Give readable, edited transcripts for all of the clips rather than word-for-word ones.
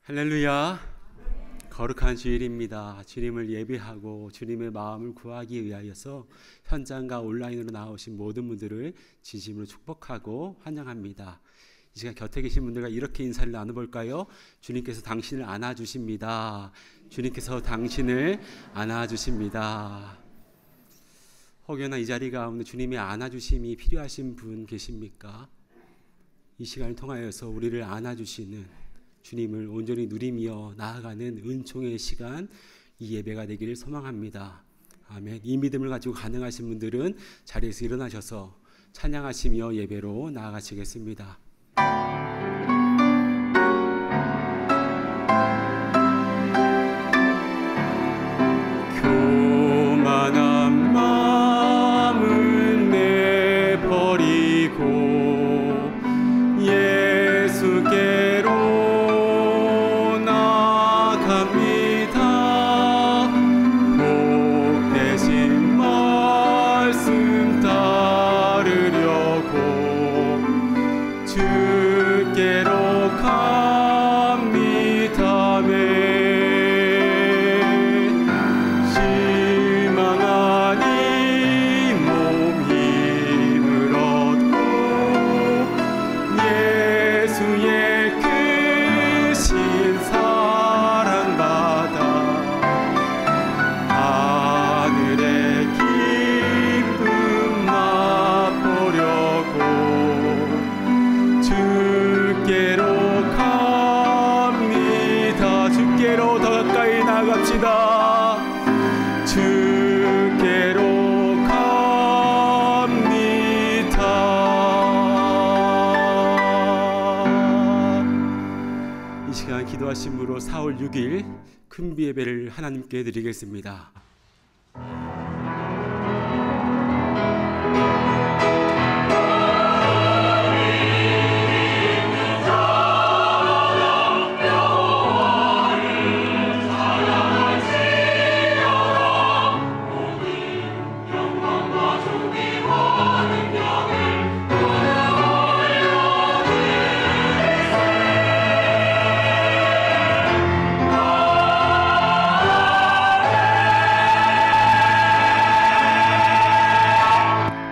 할렐루야. 거룩한 주일입니다. 주님을 예배하고 주님의 마음을 구하기 위하여서 현장과 온라인으로 나오신 모든 분들을 진심으로 축복하고 환영합니다. 이 시간 곁에 계신 분들과 이렇게 인사를 나눠볼까요? 주님께서 당신을 안아주십니다. 주님께서 당신을 안아주십니다. 혹여나 이 자리 가운데 주님의 안아주심이 필요하신 분 계십니까? 이 시간을 통하여서 우리를 안아주시는 주님을 온전히 누리며 나아가는 은총의 시간, 이 예배가 되기를 소망합니다. 아멘. 이 믿음을 가지고 가능하신 분들은 자리에서 일어나셔서 찬양하시며 예배로 나아가시겠습니다. 교만한 마음을 내버리고 예수께로 기도하심으로 4월 6일 큰비 예배를 하나님께 드리겠습니다.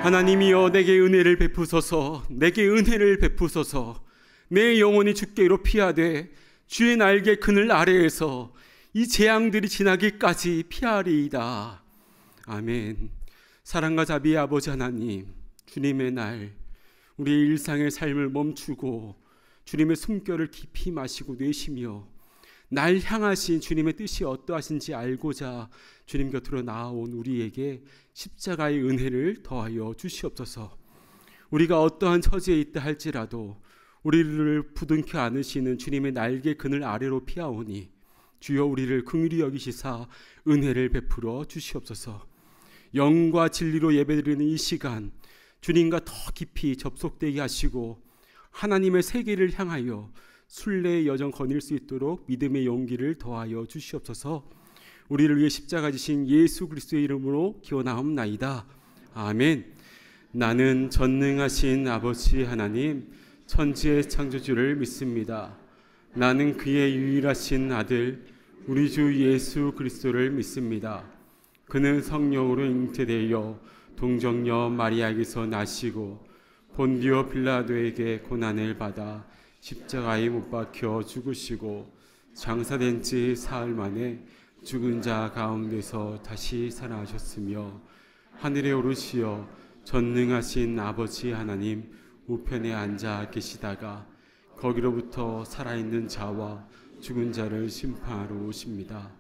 하나님이여 내게 은혜를 베푸소서. 내게 은혜를 베푸소서. 내 영혼이 주께로 피하되 주의 날개 그늘 아래에서 이 재앙들이 지나기까지 피하리이다. 아멘. 사랑과 자비의 아버지 하나님, 주님의 날 우리의 일상의 삶을 멈추고 주님의 숨결을 깊이 마시고 내쉬며 날 향하신 주님의 뜻이 어떠하신지 알고자 주님 곁으로 나아온 우리에게 십자가의 은혜를 더하여 주시옵소서. 우리가 어떠한 처지에 있다 할지라도 우리를 부둥켜 안으시는 주님의 날개 그늘 아래로 피하오니 주여 우리를 긍휼히 여기시사 은혜를 베풀어 주시옵소서. 영과 진리로 예배드리는 이 시간 주님과 더 깊이 접속되게 하시고 하나님의 세계를 향하여 순례의 여정 거닐 수 있도록 믿음의 용기를 더하여 주시옵소서. 우리를 위해 십자가 지신 예수 그리스도의 이름으로 기원하옵나이다. 아멘. 나는 전능하신 아버지 하나님 천지의 창조주를 믿습니다. 나는 그의 유일하신 아들 우리 주 예수 그리스도를 믿습니다. 그는 성령으로 잉태되어 동정녀 마리아에게서 나시고 본디오 빌라도에게 고난을 받아 십자가에 못 박혀 죽으시고 장사된 지 사흘 만에 죽은 자 가운데서 다시 살아나셨으며 하늘에 오르시어 전능하신 아버지 하나님 우편에 앉아 계시다가 거기로부터 살아있는 자와 죽은 자를 심판하러 오십니다.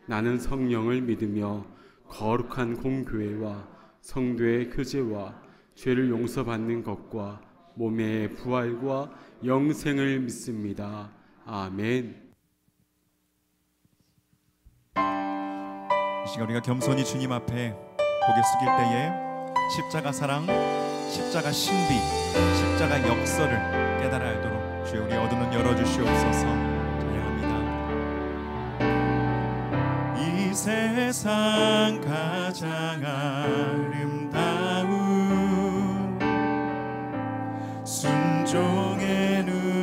나는 성령을 믿으며 거룩한 공교회와 성도의 교제와 죄를 용서받는 것과 몸의 부활과 영생을 믿습니다. 아멘. 이 시간 우리가 겸손히 주님 앞에 고개 숙일 때에 십자가 사랑, 십자가 신비, 십자가 역설을 깨달아 알도록 주여 우리 어두운 열어주시옵소서. 찬양합니다. 이 세상 가장 아름다운 순종의 눈물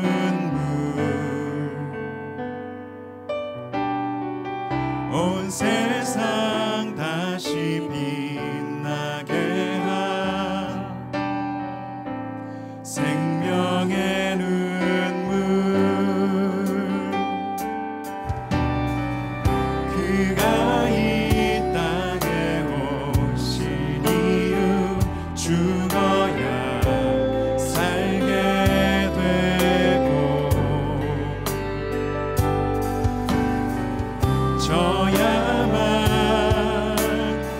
어두운 세상 다시 빛나게 한 생명의 눈물, 그가 이 땅에 오신 이유 죽어야 살게 되고 저야만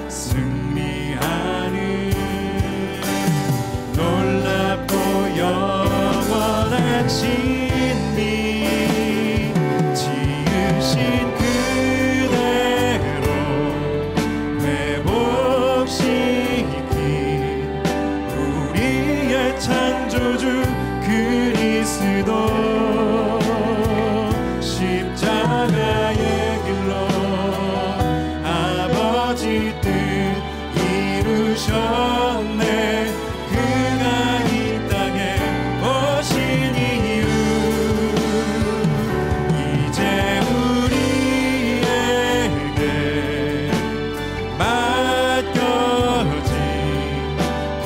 승리하는 놀랍고 영원한 진리 지으신 그대로 회복시킨 우리의 창조주 그리스도 십자가의 길로 아버지 뜻 이루셨네. 그가 이 땅에 오신 이유 이제 우리에게 맡겨진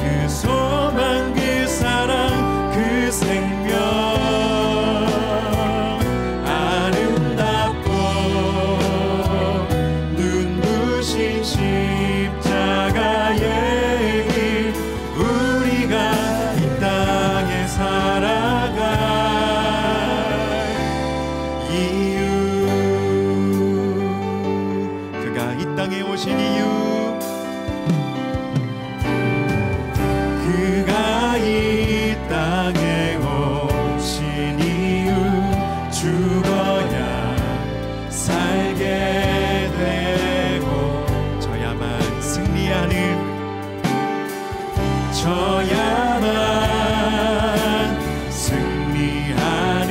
그 소망 그 사랑 그 생명 아름답고 눈부신 십자가의 길 우리가 이 땅에 살아갈 이유 그가 이 땅에 오신 이유 그가 이 땅에 오신 이유 죽어야 살게 되고 저야만 승리하는 저야만 승리하는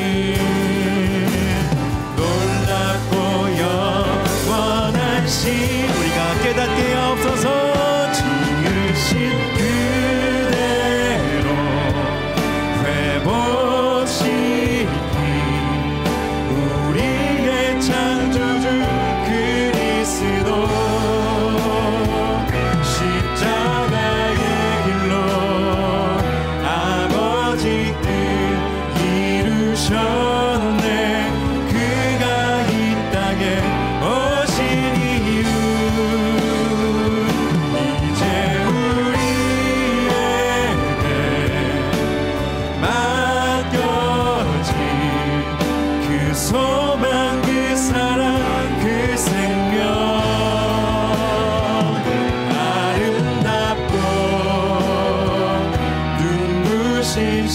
놀랍고 영원한 신 우리가 깨닫게 하옵소서. 지으신 그대로 회복시킨 우리의 창조주 그리스도 십자가의 길로 아버지 뜻 이루셨네. 그가 이 땅에 오신 이유 이제 우리에게 맡겨진 그 소망 그 사랑 그 생명 아름답고 눈부신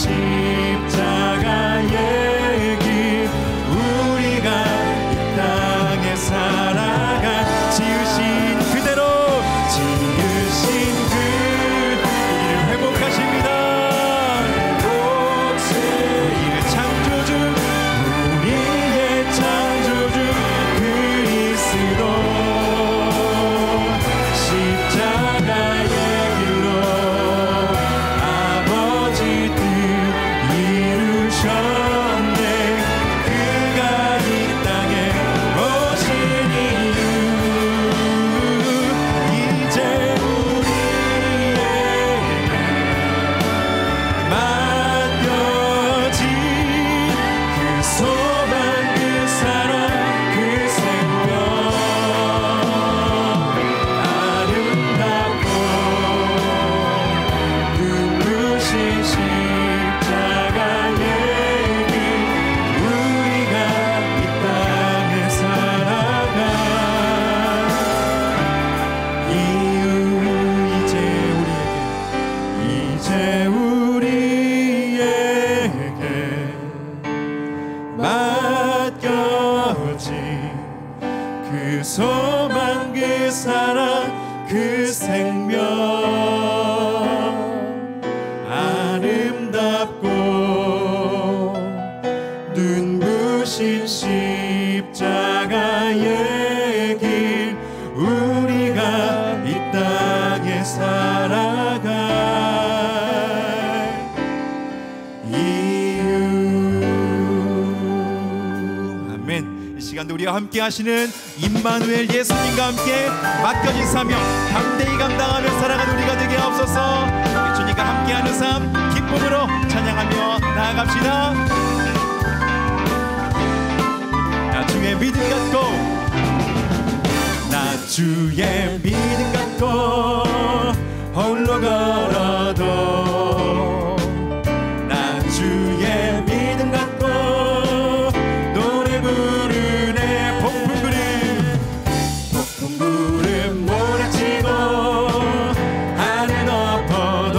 십자가의 길 우리가 이 땅에 살아갈 지으신 그대로 지으신 그 우리를 회복하십니다. 우리의 창조주 우리의 창조주 그리스도 십자가의 길로 아버지 뜻 이루셨네. 그가 이 땅에 오신 이유 이제 우리에게 맡겨진 그 소망 그 사랑 그 생명 아름답고 눈부신 십자가의 길 우리가 이 땅에 살아갈 이유 이제 우리에게 맡겨진 그 소망 그 사랑 그 생명 아름답고 눈부신 십자가의 길 우리가 이 땅에 살아갈 이유 아멘. 이 시간 시간도 우리와 함께 하시는 임마누엘 예수님과 함께 맡겨진 사명 담대히 감당하며 살아가는 우리가 되게 하옵소서. 주님과 함께하는 삶 기쁨으로 찬양하며 나아갑시다. 나 주의 믿음 갖고, 나 주의 믿음 갖고 홀로 걸어도, 나 주의 믿음 갖고 노래 부르네. 폭풍 구름 몰아치고 하늘 덮어도,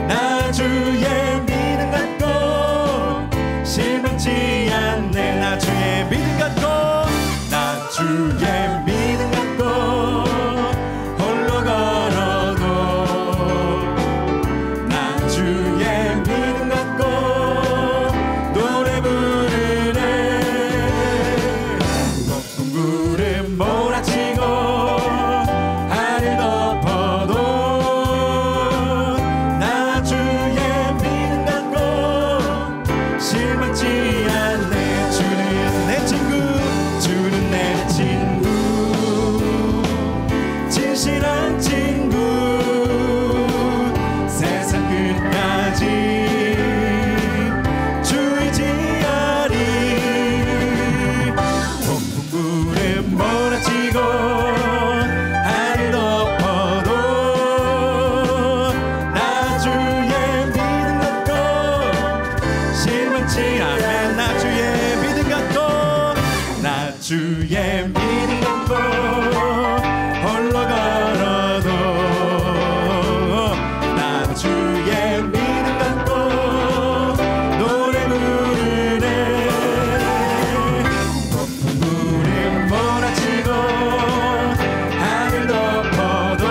나 주의 믿음 갖고 실망치 않네. 나 주의 믿음 갖고, 나 주의 믿음 갖고 홀로 걸어도, 나 주의 믿음 갖고 노래 부르네. 높은 구름 몰아치고 하늘 덮어도, 나 주의 믿음 갖고 실망치 않네. 주는 내 친구, 주는 내 친구, 진실한 친구, 세상 끝까지 주 의지하리. 폭풍 구름 몰아치고 하늘 덮어도, 나 주의 믿음 갖고 실망치 않네. 나 주의 믿음 갖고, 나 주의 믿음 갖고 홀로 걸어도, 나 주의 믿음 갖고 노래 부르네. 높은 구름 몰아치고 하늘 덮어도, 나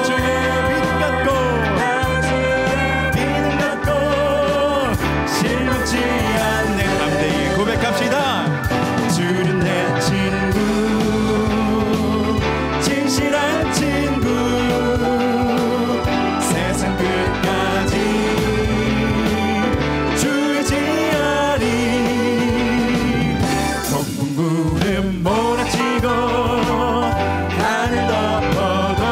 주의 믿음 갖고, 나 주의 믿음 갖고 실망치 않네. 담대히 고백합시다. 주는 내 친구, 진실한 친구, 세상 끝까지 주 의지하리. 폭풍 구름 몰아치고 하늘 덮어도,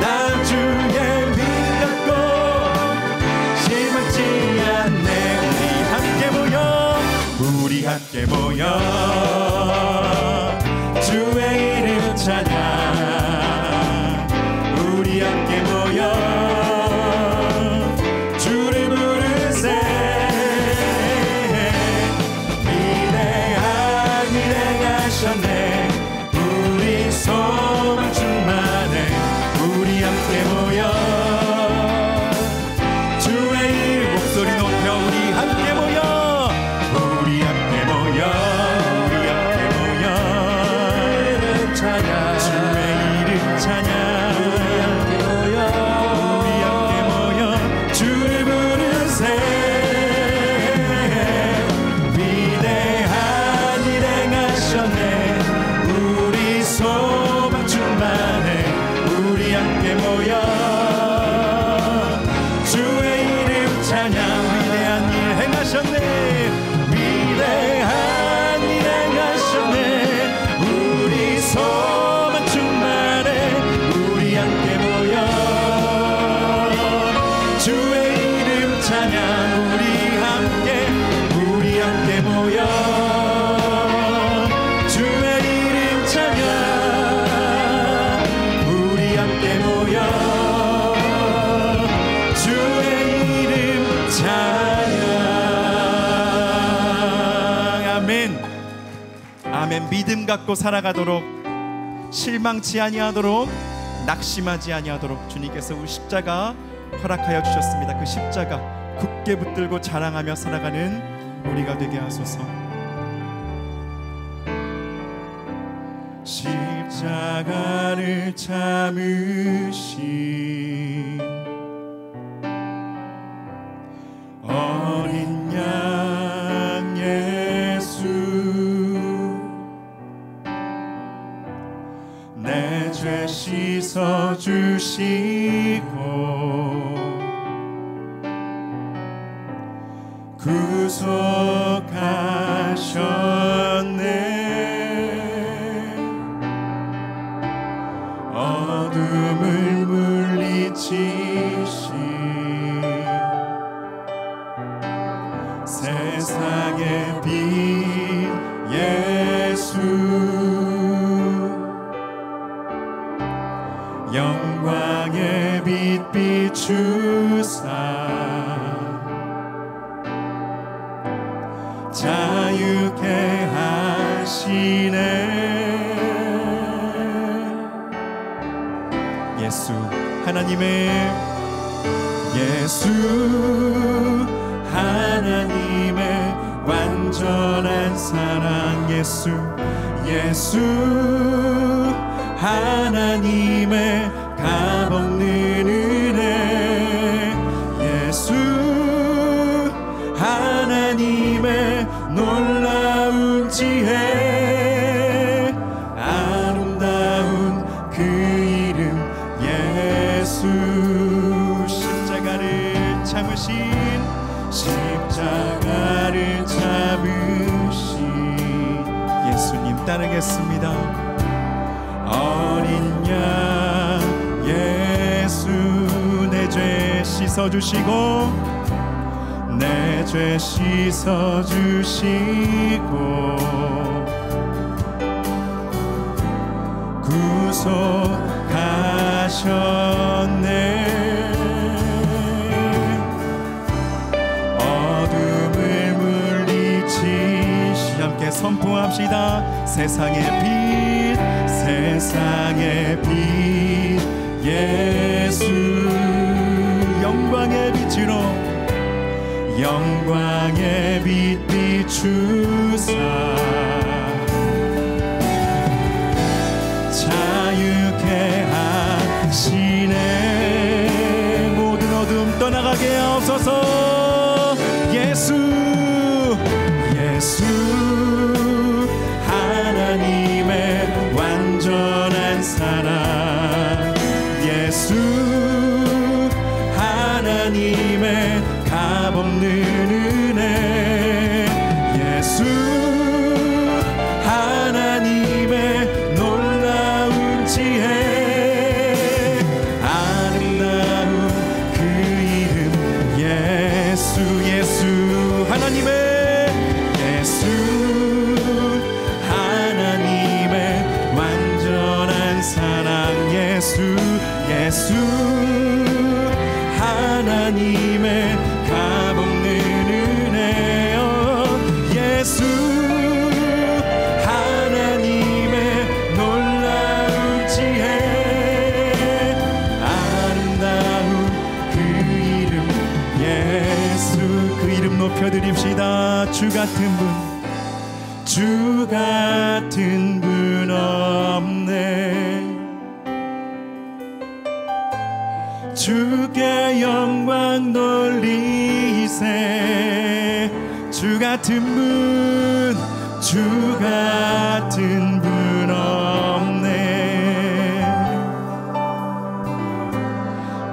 나 주의 믿음 갖고 실망치 않네. 우리 함께 모여 주의 이름 찬양, 우리 함께 모여 주를 부르세. 위대한 일 행하셨네. 우리 소망 충만해. 우리 함께 모여 주의 이름 목소리 높여 우리 함께 모여, 우리 함께 모여, 우리 함께 모여 찬양, 주의 이름 찬양, 우리 함께 모여, 우리 함께 모여 주를 부르세. 위대한 일 행하셨네. 우리 소망 충만해. 우리 함께 모여 주의 이름 찬양. 위대한 일 행하셨네. 위대한 일 행하셨네. 우리 소망 충만해. 우리 함께 모여 주의 이름 찬양. 우리 함께 모여 주의 이름 찬양. 우리 함께 모여 주의 이름 찬양. 아멘. 아멘. 믿음 갖고 살아가도록, 실망치 아니하도록, 낙심하지 아니하도록 주님께서 그 십자가 허락하여 주셨습니다. 그 십자가 굳게 붙들고 자랑하며 살아가는 우리가 되게 하소서. 십자가를 참으신 어린 양 예수, 내 죄 씻어주시고 구속하 지신 세상의 빛 예수 영광의 빛 비추사 자유케 하시네. 예수 하나님의 완전한 사랑 예수 하나님의 값없는 은혜 예수 하나님의 놀라운 지혜 아름다운 그 이름 예수 십자가를 잡으신 예수님 따르겠습니다. 어린 양 예수 내 죄 씻어주시고 내 죄 씻어주시고 구속하셨네. 어둠을 물리치시 함께 선포합시다. 세상의 빛 예수 영광의 빛으로 영광의 빛 비추사 자유케 하시네. 모든 어둠 떠나가게 하옵소서. 예수 하나님의 완전한 사랑 예수 하나님의 값없는 은혜 예수 하나님의 놀라운 지혜 아름다운 그 이름 예수 하나님의 하나님의 완전한 사랑 예수 하나님의 값없는 은혜 예수 하나님의 놀라운 지혜 아름다운 그 이름 예수 그 이름 높여드립시다. 주 같은 분 없네. 주께 영광 돌리세. 주 같은 분 없네.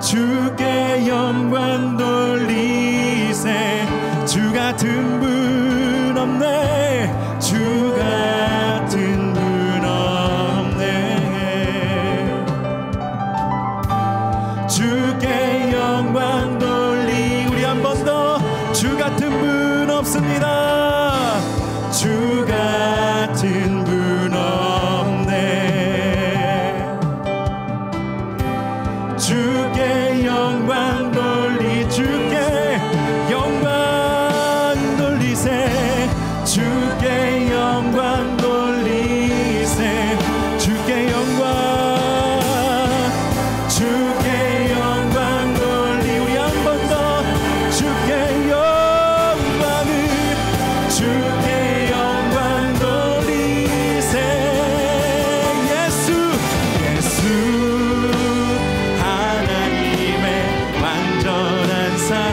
주께 영광 돌리세. 주 같은 분 없네. 주 같은 분 없네. 주께 영광 돌리 우리 한 번 더 주 같은 분 없습니다. 주 같은 분 없네. 주께 영광 돌리 주께 영광 돌리세. 주께 영광 돌리세. 주께 영광 돌리 우리 한 번 더 주께 영광 돌리세. 예수 하나님의 완전한 사랑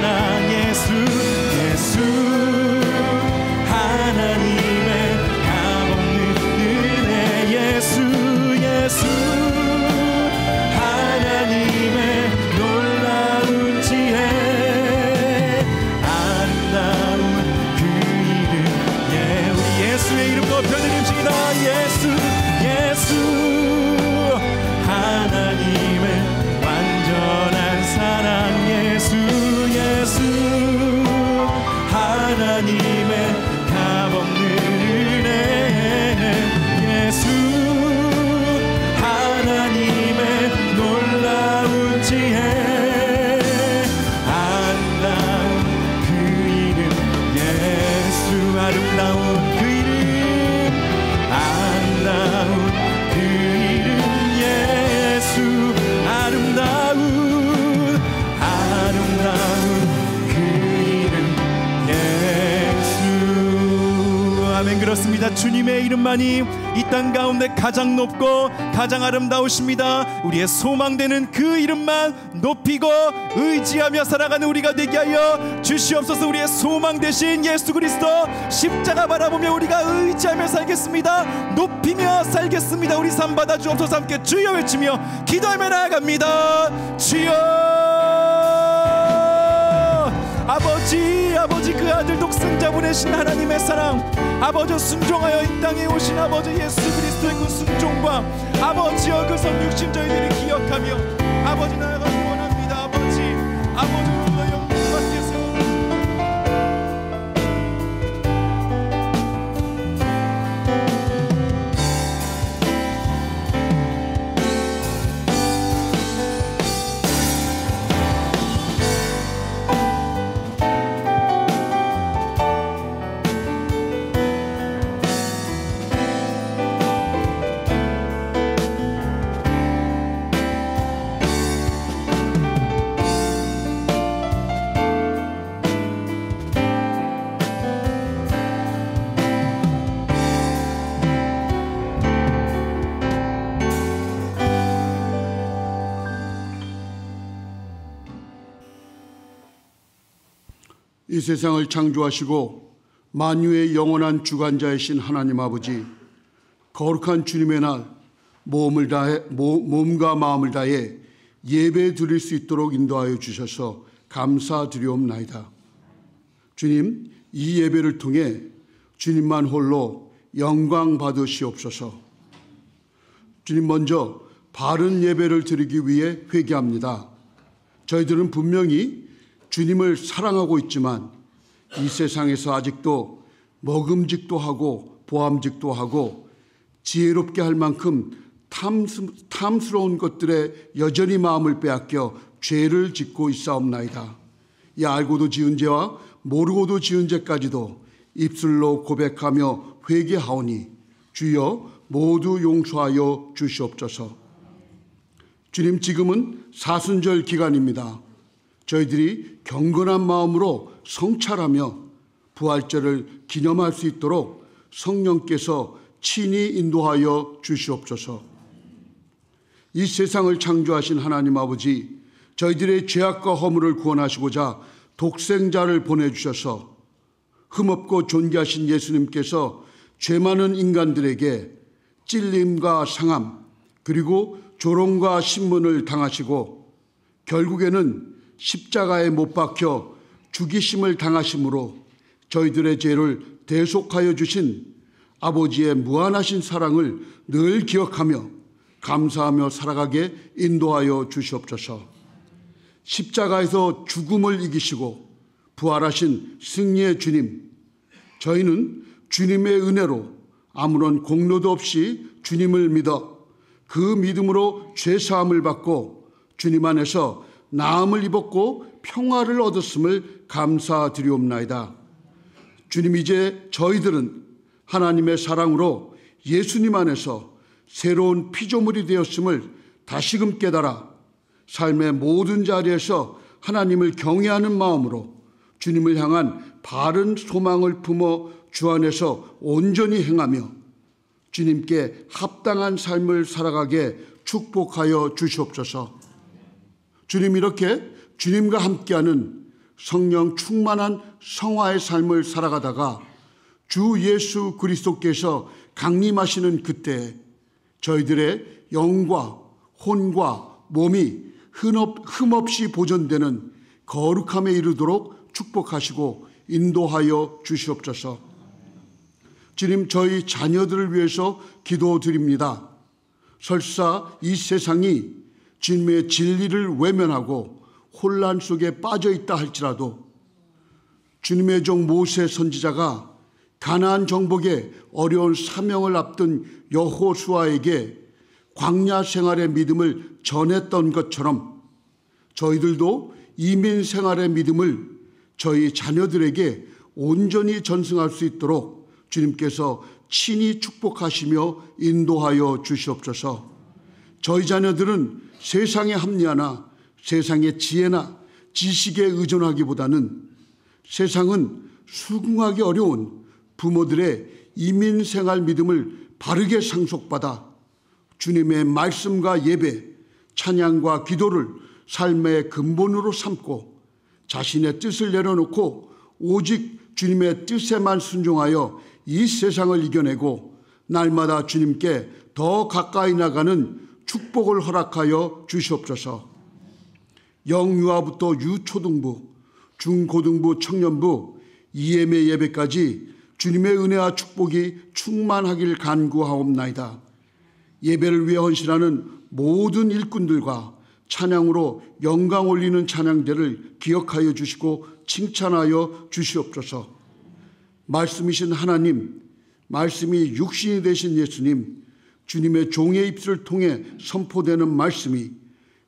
그러나 주님의 이름만이 이 땅 가운데 가장 높고 가장 아름다우십니다. 우리의 소망되는 그 이름만 높이고 의지하며 살아가는 우리가 되게 하여 주시옵소서. 우리의 소망 되신 예수 그리스도 십자가 바라보며 우리가 의지하며 살겠습니다. 높이며 살겠습니다. 우리 삶 받아 주옵소서. 함께 주여 외치며 기도하며 나아갑니다. 주여. 아버지 그 아들 독생자 보내신 하나님의 사랑, 아버지 순종하여 이 땅에 오신 아버지 예수 그리스도의 그 순종과 아버지여 그 성육신 저희들이 기억하며 아버지 나아가기 원합니다. 아버지 우리가 영광 받게 세워 이 세상을 창조하시고 만유의 영원한 주관자이신 하나님 아버지, 거룩한 주님의 날 몸과 마음을 다해 예배 드릴 수 있도록 인도하여 주셔서 감사드리옵나이다. 주님, 이 예배를 통해 주님만 홀로 영광 받으시옵소서. 주님, 먼저 바른 예배를 드리기 위해 회개합니다. 저희들은 분명히 주님을 사랑하고 있지만 이 세상에서 아직도 먹음직도 하고 보암직도 하고 지혜롭게 할 만큼 탐스러운 것들에 여전히 마음을 빼앗겨 죄를 짓고 있사옵나이다. 이 알고도 지은 죄와 모르고도 지은 죄까지도 입술로 고백하며 회개하오니 주여 모두 용서하여 주시옵소서. 주님, 지금은 사순절 기간입니다. 저희들이 경건한 마음으로 성찰하며 부활절을 기념할 수 있도록 성령께서 친히 인도하여 주시옵소서. 이 세상을 창조하신 하나님 아버지, 저희들의 죄악과 허물을 구원하시고자 독생자를 보내주셔서 흠없고 존귀하신 예수님께서 죄 많은 인간들에게 찔림과 상함 그리고 조롱과 신문을 당하시고 결국에는 십자가에 못 박혀 죽이심을 당하심으로 저희들의 죄를 대속하여 주신 아버지의 무한하신 사랑을 늘 기억하며 감사하며 살아가게 인도하여 주시옵소서. 십자가에서 죽음을 이기시고 부활하신 승리의 주님, 저희는 주님의 은혜로 아무런 공로도 없이 주님을 믿어 그 믿음으로 죄사함을 받고 주님 안에서 나음을 입었고 평화를 얻었음을 감사드리옵나이다. 주님, 이제 저희들은 하나님의 사랑으로 예수님 안에서 새로운 피조물이 되었음을 다시금 깨달아 삶의 모든 자리에서 하나님을 경외하는 마음으로 주님을 향한 바른 소망을 품어 주 안에서 온전히 행하며 주님께 합당한 삶을 살아가게 축복하여 주시옵소서. 주님, 이렇게 주님과 함께하는 성령 충만한 성화의 삶을 살아가다가 주 예수 그리스도께서 강림하시는 그때 저희들의 영과 혼과 몸이 흠없이 보존되는 거룩함에 이르도록 축복하시고 인도하여 주시옵소서. 주님, 저희 자녀들을 위해서 기도드립니다. 설사 이 세상이 주님의 진리를 외면하고 혼란 속에 빠져 있다 할지라도 주님의 종 모세 선지자가 가나안 정복의 어려운 사명을 앞둔 여호수아에게 광야 생활의 믿음을 전했던 것처럼 저희들도 이민 생활의 믿음을 저희 자녀들에게 온전히 전승할 수 있도록 주님께서 친히 축복하시며 인도하여 주시옵소서. 저희 자녀들은 세상의 합리화나 세상의 지혜나 지식에 의존하기보다는 세상은 수긍하기 어려운 부모들의 이민 생활 믿음을 바르게 상속받아 주님의 말씀과 예배, 찬양과 기도를 삶의 근본으로 삼고 자신의 뜻을 내려놓고 오직 주님의 뜻에만 순종하여 이 세상을 이겨내고 날마다 주님께 더 가까이 나가는 축복을 허락하여 주시옵소서. 영유아부터 유초등부, 중고등부, 청년부, EM의 예배까지 주님의 은혜와 축복이 충만하길 간구하옵나이다. 예배를 위해 헌신하는 모든 일꾼들과 찬양으로 영광 올리는 찬양대를 기억하여 주시고 칭찬하여 주시옵소서. 말씀이신 하나님, 말씀이 육신이 되신 예수님, 주님의 종의 입술을 통해 선포되는 말씀이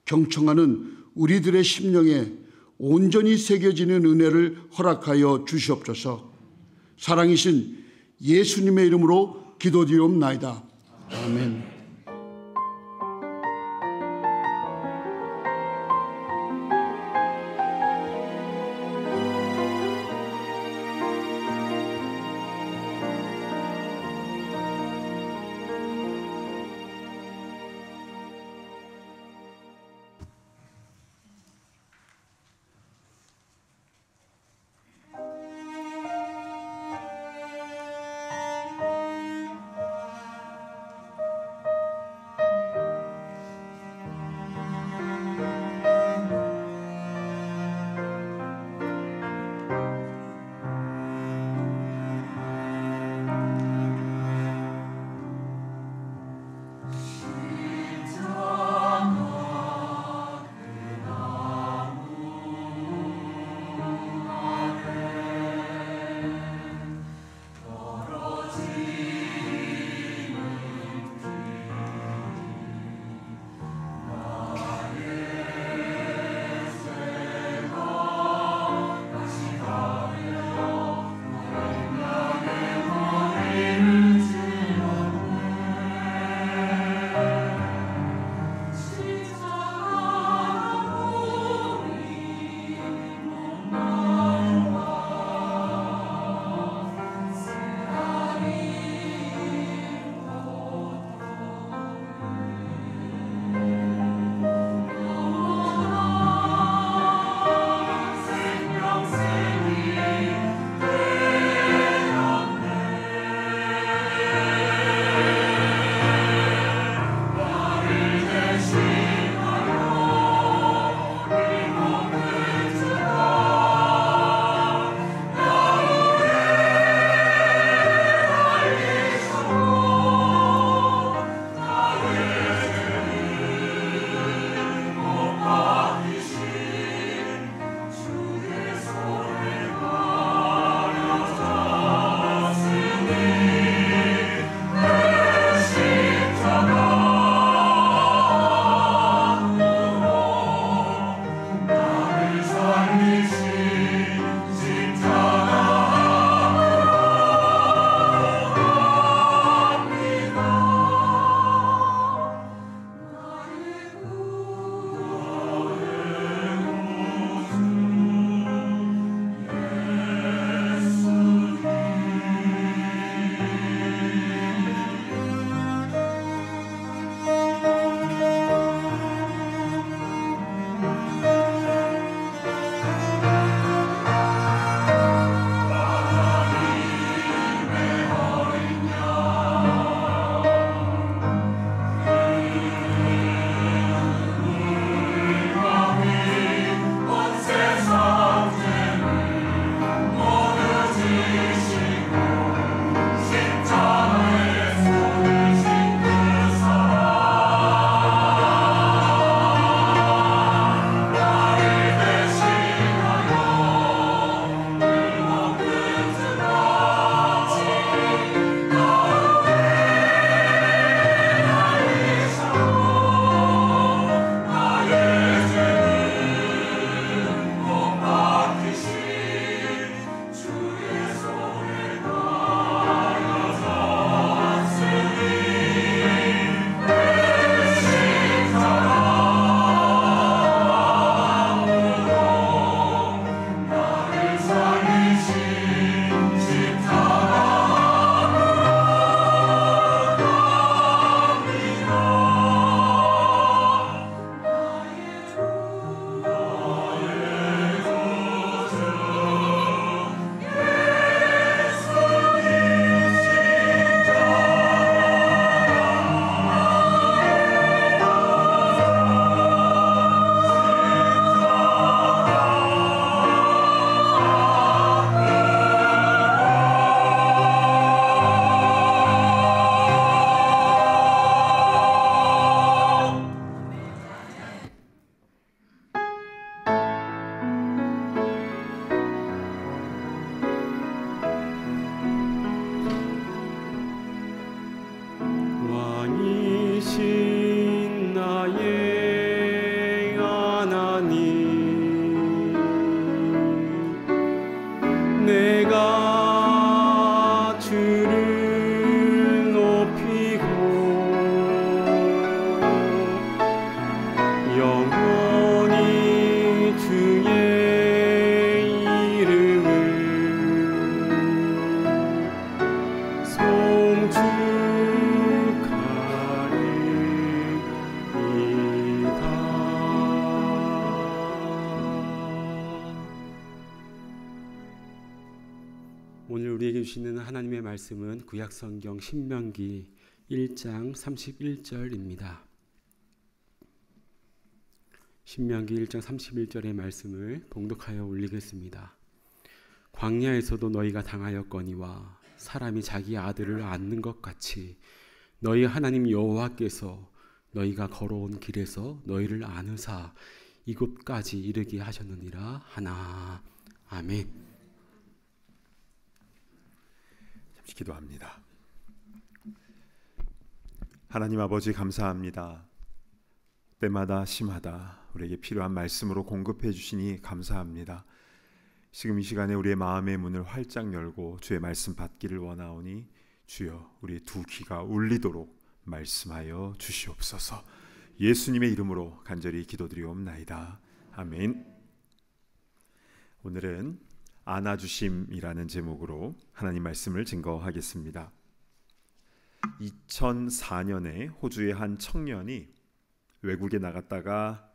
경청하는 우리들의 심령에 온전히 새겨지는 은혜를 허락하여 주시옵소서. 사랑이신 예수님의 이름으로 기도드리옵나이다. 아멘. 오늘 우리에게 주시는 하나님의 말씀은 구약성경 신명기 1장 31절입니다. 신명기 1장 31절의 말씀을 봉독하여 올리겠습니다. 광야에서도 너희가 당하였거니와 사람이 자기 아들을 안는 것 같이 너희 하나님 여호와께서 너희가 걸어온 길에서 너희를 안으사 이곳까지 이르게 하셨느니라 하나. 아멘. 잠시 기도합니다. 하나님 아버지 감사합니다. 때마다 심하다 우리에게 필요한 말씀으로 공급해 주시니 감사합니다. 지금 이 시간에 우리의 마음의 문을 활짝 열고 주의 말씀 받기를 원하오니 주여 우리의 두 귀가 울리도록 말씀하여 주시옵소서. 예수님의 이름으로 간절히 기도드리옵나이다. 아멘. 오늘은 안아주심이라는 제목으로 하나님 말씀을 증거하겠습니다. 2004년에 호주의 한 청년이 외국에 나갔다가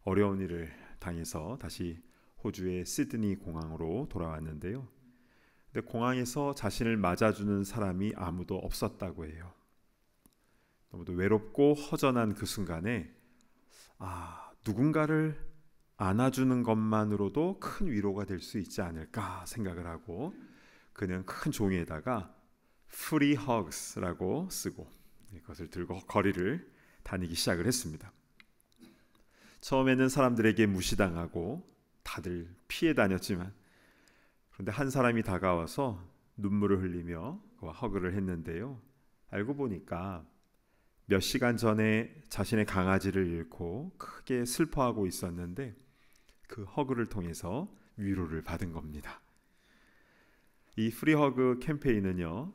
어려운 일을 당해서 다시 호주의 시드니 공항으로 돌아왔는데요. 근데 공항에서 자신을 맞아주는 사람이 아무도 없었다고 해요. 너무도 외롭고 허전한 그 순간에 누군가를 안아주는 것만으로도 큰 위로가 될 수 있지 않을까 생각을 하고 그는 큰 종이에다가 Free Hugs라고 쓰고 이것을 들고 거리를 다니기 시작을 했습니다. 처음에는 사람들에게 무시당하고 다들 피해 다녔지만 그런데 한 사람이 다가와서 눈물을 흘리며 그와 허그를 했는데요. 알고 보니까 몇 시간 전에 자신의 강아지를 잃고 크게 슬퍼하고 있었는데 그 허그를 통해서 위로를 받은 겁니다. 이 프리허그 캠페인은요,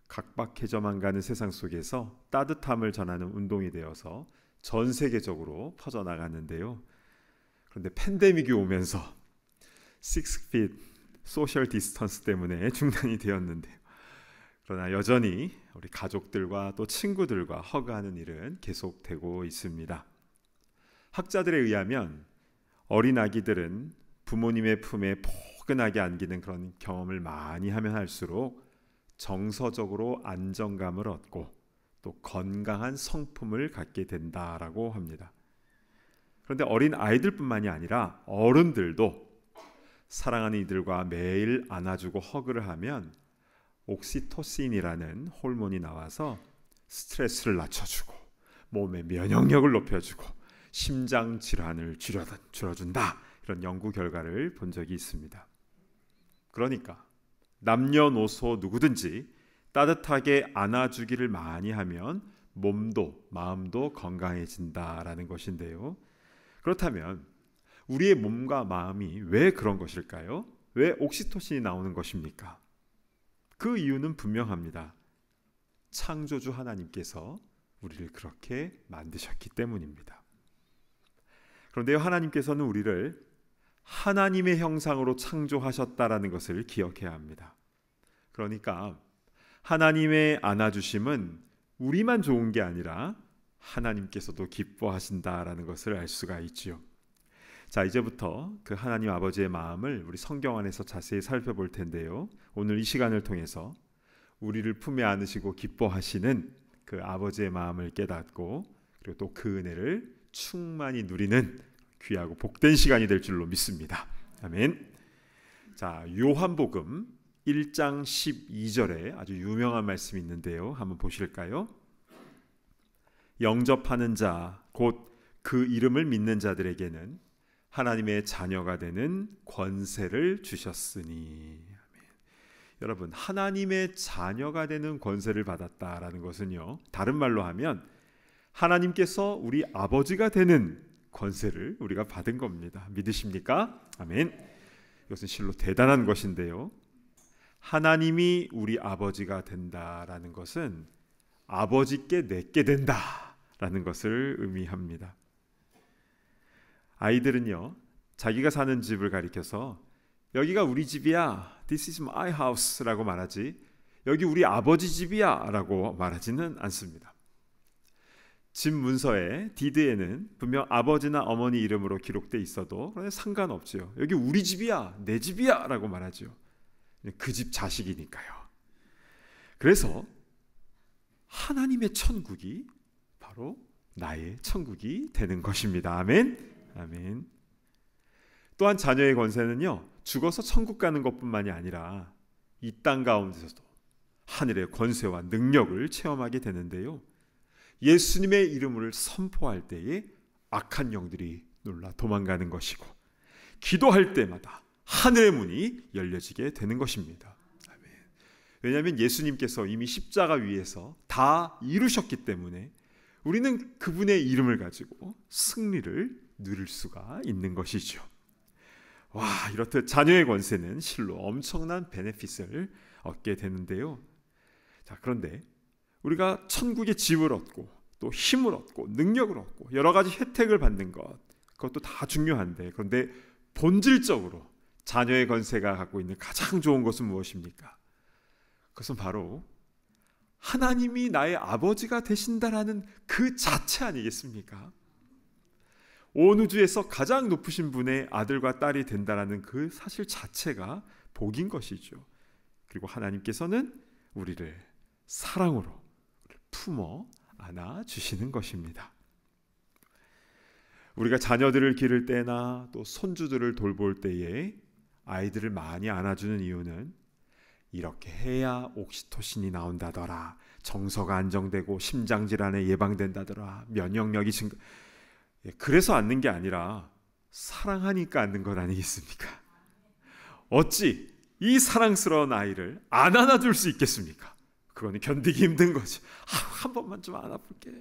각박해져만 가는 세상 속에서 따뜻함을 전하는 운동이 되어서 전 세계적으로 퍼져나갔는데요. 그런데 팬데믹이 오면서 6feet 소셜 디스턴스 때문에 중단이 되었는데요. 그러나 여전히 우리 가족들과 또 친구들과 허그하는 일은 계속되고 있습니다. 학자들에 의하면 어린 아기들은 부모님의 품에 포근하게 안기는 그런 경험을 많이 하면 할수록 정서적으로 안정감을 얻고 또 건강한 성품을 갖게 된다라고 합니다. 그런데 어린 아이들뿐만이 아니라 어른들도 사랑하는 이들과 매일 안아주고 허그를 하면 옥시토신이라는 호르몬이 나와서 스트레스를 낮춰주고 몸의 면역력을 높여주고 심장 질환을 줄여준다, 이런 연구 결과를 본 적이 있습니다. 그러니까 남녀노소 누구든지 따뜻하게 안아주기를 많이 하면 몸도 마음도 건강해진다라는 것인데요. 그렇다면 우리의 몸과 마음이 왜 그런 것일까요? 왜 옥시토신이 나오는 것입니까? 그 이유는 분명합니다. 창조주 하나님께서 우리를 그렇게 만드셨기 때문입니다. 그런데 하나님께서는 우리를 하나님의 형상으로 창조하셨다라는 것을 기억해야 합니다. 그러니까 하나님의 안아주심은 우리만 좋은 게 아니라 하나님께서도 기뻐하신다라는 것을 알 수가 있지요. 자, 이제부터 그 하나님 아버지의 마음을 우리 성경 안에서 자세히 살펴볼 텐데요. 오늘 이 시간을 통해서 우리를 품에 안으시고 기뻐하시는 그 아버지의 마음을 깨닫고 그리고 또 그 은혜를 충만히 누리는 귀하고 복된 시간이 될 줄로 믿습니다. 아멘. 자, 요한복음 1장 12절에 아주 유명한 말씀이 있는데요. 한번 보실까요? 영접하는 자, 곧 그 이름을 믿는 자들에게는 하나님의 자녀가 되는 권세를 주셨으니. 아멘. 여러분, 하나님의 자녀가 되는 권세를 받았다라는 것은요, 다른 말로 하면 하나님께서 우리 아버지가 되는 권세를 우리가 받은 겁니다. 믿으십니까? 아멘. 이것은 실로 대단한 것인데요. 하나님이 우리 아버지가 된다라는 것은 아버지께 내게 된다라는 것을 의미합니다. 아이들은요, 자기가 사는 집을 가리켜서 여기가 우리 집이야, This is my house라고 말하지 여기 우리 아버지 집이야 라고 말하지는 않습니다. 집 문서에 디드에는 분명 아버지나 어머니 이름으로 기록돼 있어도 상관없지요. 여기 우리 집이야, 내 집이야 라고 말하죠. 그 집 자식이니까요. 그래서 하나님의 천국이 바로 나의 천국이 되는 것입니다. 아멘. 아멘. 또한 자녀의 권세는요, 죽어서 천국 가는 것뿐만이 아니라 이 땅 가운데서도 하늘의 권세와 능력을 체험하게 되는데요, 예수님의 이름을 선포할 때에 악한 영들이 놀라 도망가는 것이고, 기도할 때마다 하늘의 문이 열려지게 되는 것입니다. 아멘. 왜냐하면 예수님께서 이미 십자가 위에서 다 이루셨기 때문에 우리는 그분의 이름을 가지고 승리를 누릴 수가 있는 것이죠. 와, 이렇듯 자녀의 권세는 실로 엄청난 베네핏을 얻게 되는데요. 자, 그런데 우리가 천국의 집을 얻고 또 힘을 얻고 능력을 얻고 여러 가지 혜택을 받는 것, 그것도 다 중요한데, 그런데 본질적으로 자녀의 권세가 갖고 있는 가장 좋은 것은 무엇입니까? 그것은 바로 하나님이 나의 아버지가 되신다라는 그 자체 아니겠습니까? 온 우주에서 가장 높으신 분의 아들과 딸이 된다라는 그 사실 자체가 복인 것이죠. 그리고 하나님께서는 우리를 사랑으로 품어 안아 주시는 것입니다. 우리가 자녀들을 기를 때나 또 손주들을 돌볼 때에 아이들을 많이 안아주는 이유는 이렇게 해야 옥시토신이 나온다더라, 정서가 안정되고 심장질환에 예방된다더라, 면역력이 증가, 그래서 안는 게 아니라 사랑하니까 안는 것 아니겠습니까? 어찌 이 사랑스러운 아이를 안 안아줄 수 있겠습니까? 그거는 견디기 힘든 거지. 한 번만 좀 안아볼게.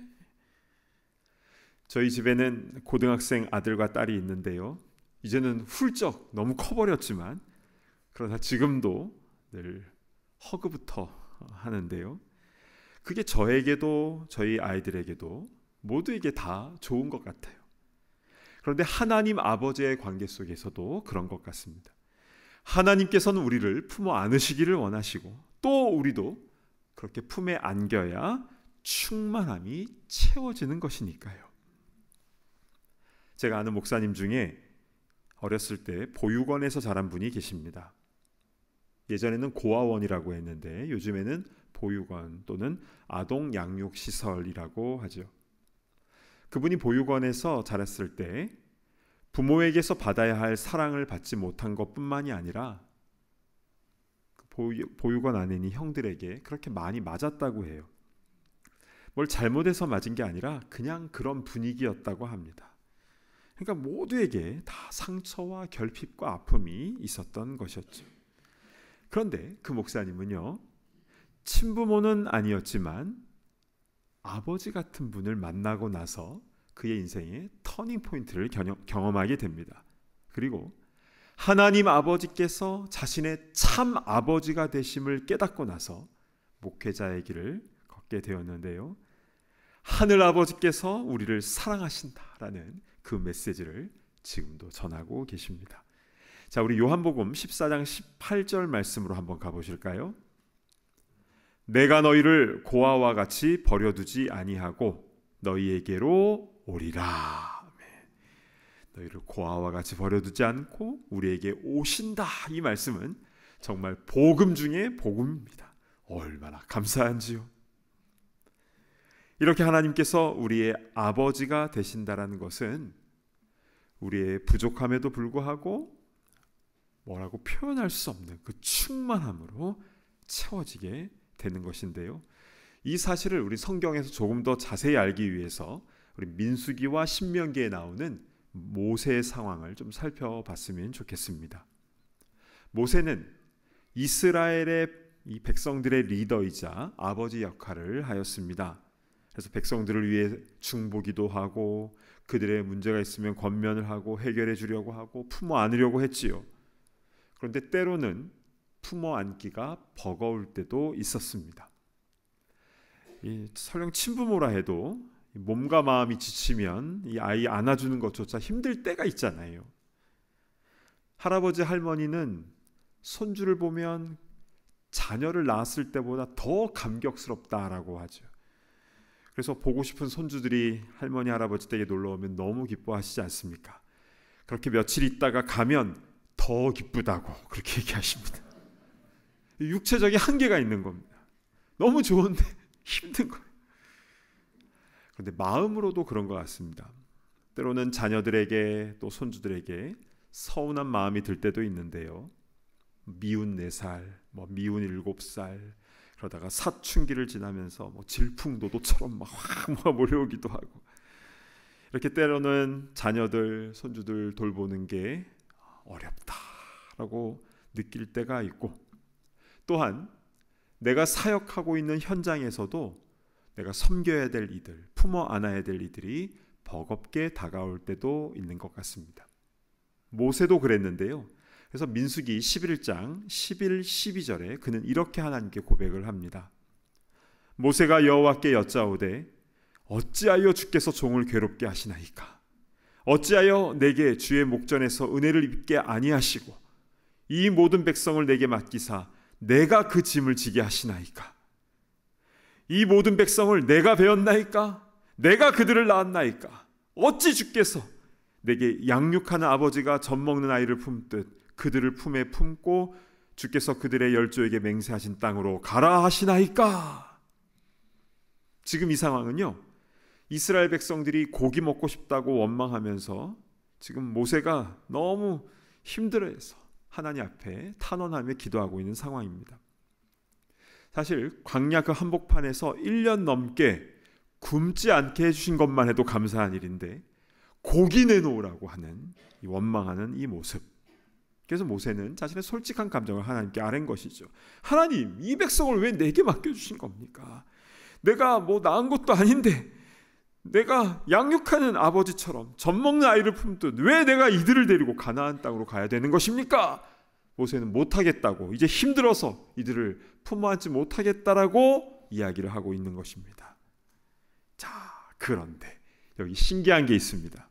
저희 집에는 고등학생 아들과 딸이 있는데요, 이제는 훌쩍 너무 커버렸지만 그러나 지금도 늘 허그부터 하는데요, 그게 저에게도 저희 아이들에게도 모두에게 다 좋은 것 같아요. 그런데 하나님 아버지의 관계 속에서도 그런 것 같습니다. 하나님께서는 우리를 품어 안으시기를 원하시고, 또 우리도 그렇게 품에 안겨야 충만함이 채워지는 것이니까요. 제가 아는 목사님 중에 어렸을 때 보육원에서 자란 분이 계십니다. 예전에는 고아원이라고 했는데 요즘에는 보육원 또는 아동 양육시설이라고 하죠. 그분이 보육원에서 자랐을 때 부모에게서 받아야 할 사랑을 받지 못한 것뿐만이 아니라 보육원 안에 있는 형들에게 그렇게 많이 맞았다고 해요. 뭘 잘못해서 맞은 게 아니라 그냥 그런 분위기였다고 합니다. 그러니까 모두에게 다 상처와 결핍과 아픔이 있었던 것이었죠. 그런데 그 목사님은요, 친부모는 아니었지만 아버지 같은 분을 만나고 나서 그의 인생의 터닝 포인트를 경험하게 됩니다. 그리고 하나님 아버지께서 자신의 참 아버지가 되심을 깨닫고 나서 목회자의 길을 걷게 되었는데요, 하늘 아버지께서 우리를 사랑하신다라는 그 메시지를 지금도 전하고 계십니다. 자, 우리 요한복음 14장 18절 말씀으로 한번 가보실까요? 내가 너희를 고아와 같이 버려두지 아니하고 너희에게로 오리라. 너희를 고아와 같이 버려두지 않고 우리에게 오신다. 이 말씀은 정말 복음 중에 복음입니다. 얼마나 감사한지요. 이렇게 하나님께서 우리의 아버지가 되신다라는 것은 우리의 부족함에도 불구하고 뭐라고 표현할 수 없는 그 충만함으로 채워지게 되는 것인데요, 이 사실을 우리 성경에서 조금 더 자세히 알기 위해서 우리 민수기와 신명기에 나오는 모세의 상황을 좀 살펴봤으면 좋겠습니다. 모세는 이스라엘의 이 백성들의 리더이자 아버지 역할을 하였습니다. 그래서 백성들을 위해 중보기도 하고 그들의 문제가 있으면 권면을 하고 해결해 주려고 하고 품어 안으려고 했지요. 그런데 때로는 품어 안기가 버거울 때도 있었습니다. 설령 친부모라 해도 몸과 마음이 지치면 이 아이 안아주는 것조차 힘들 때가 있잖아요. 할아버지 할머니는 손주를 보면 자녀를 낳았을 때보다 더 감격스럽다라고 하죠. 그래서 보고 싶은 손주들이 할머니 할아버지 댁에 놀러 오면 너무 기뻐하시지 않습니까? 그렇게 며칠 있다가 가면 더 기쁘다고 그렇게 얘기하십니다. 육체적인 한계가 있는 겁니다. 너무 좋은데 힘든 거예요. 그런데 마음으로도 그런 것 같습니다. 때로는 자녀들에게 또 손주들에게 서운한 마음이 들 때도 있는데요. 미운 4살, 미운 7살, 그러다가 사춘기를 지나면서 질풍노도처럼 확 몰려오기도 하고, 이렇게 때로는 자녀들, 손주들 돌보는 게 어렵다라고 느낄 때가 있고, 또한 내가 사역하고 있는 현장에서도 내가 섬겨야 될 이들, 품어 안아야 될 이들이 버겁게 다가올 때도 있는 것 같습니다. 모세도 그랬는데요. 그래서 민수기 11장 11, 12절에 그는 이렇게 하나님께 고백을 합니다. 모세가 여호와께 여짜오되 어찌하여 주께서 종을 괴롭게 하시나이까? 어찌하여 내게 주의 목전에서 은혜를 입게 아니하시고 이 모든 백성을 내게 맡기사 내가 그 짐을 지게 하시나이까? 이 모든 백성을 내가 배웠나이까? 내가 그들을 낳았나이까? 어찌 주께서 내게 양육하는 아버지가 젖먹는 아이를 품듯 그들을 품에 품고 주께서 그들의 열조에게 맹세하신 땅으로 가라 하시나이까? 지금 이 상황은요, 이스라엘 백성들이 고기 먹고 싶다고 원망하면서 지금 모세가 너무 힘들어해서 하나님 앞에 탄원하며 기도하고 있는 상황입니다. 사실 광야 그 한복판에서 1년 넘게 굶지 않게 해주신 것만 해도 감사한 일인데 고기 내놓으라고 하는, 원망하는 이 모습. 그래서 모세는 자신의 솔직한 감정을 하나님께 아뢰는 것이죠. 하나님, 이 백성을 왜 내게 맡겨주신 겁니까? 내가 낳은 것도 아닌데 내가 양육하는 아버지처럼 젖먹는 아이를 품듯 왜 내가 이들을 데리고 가나안 땅으로 가야 되는 것입니까? 모세는 못하겠다고, 이제 힘들어서 이들을 품어 안지 못하겠다라고 이야기를 하고 있는 것입니다. 자, 그런데 여기 신기한 게 있습니다.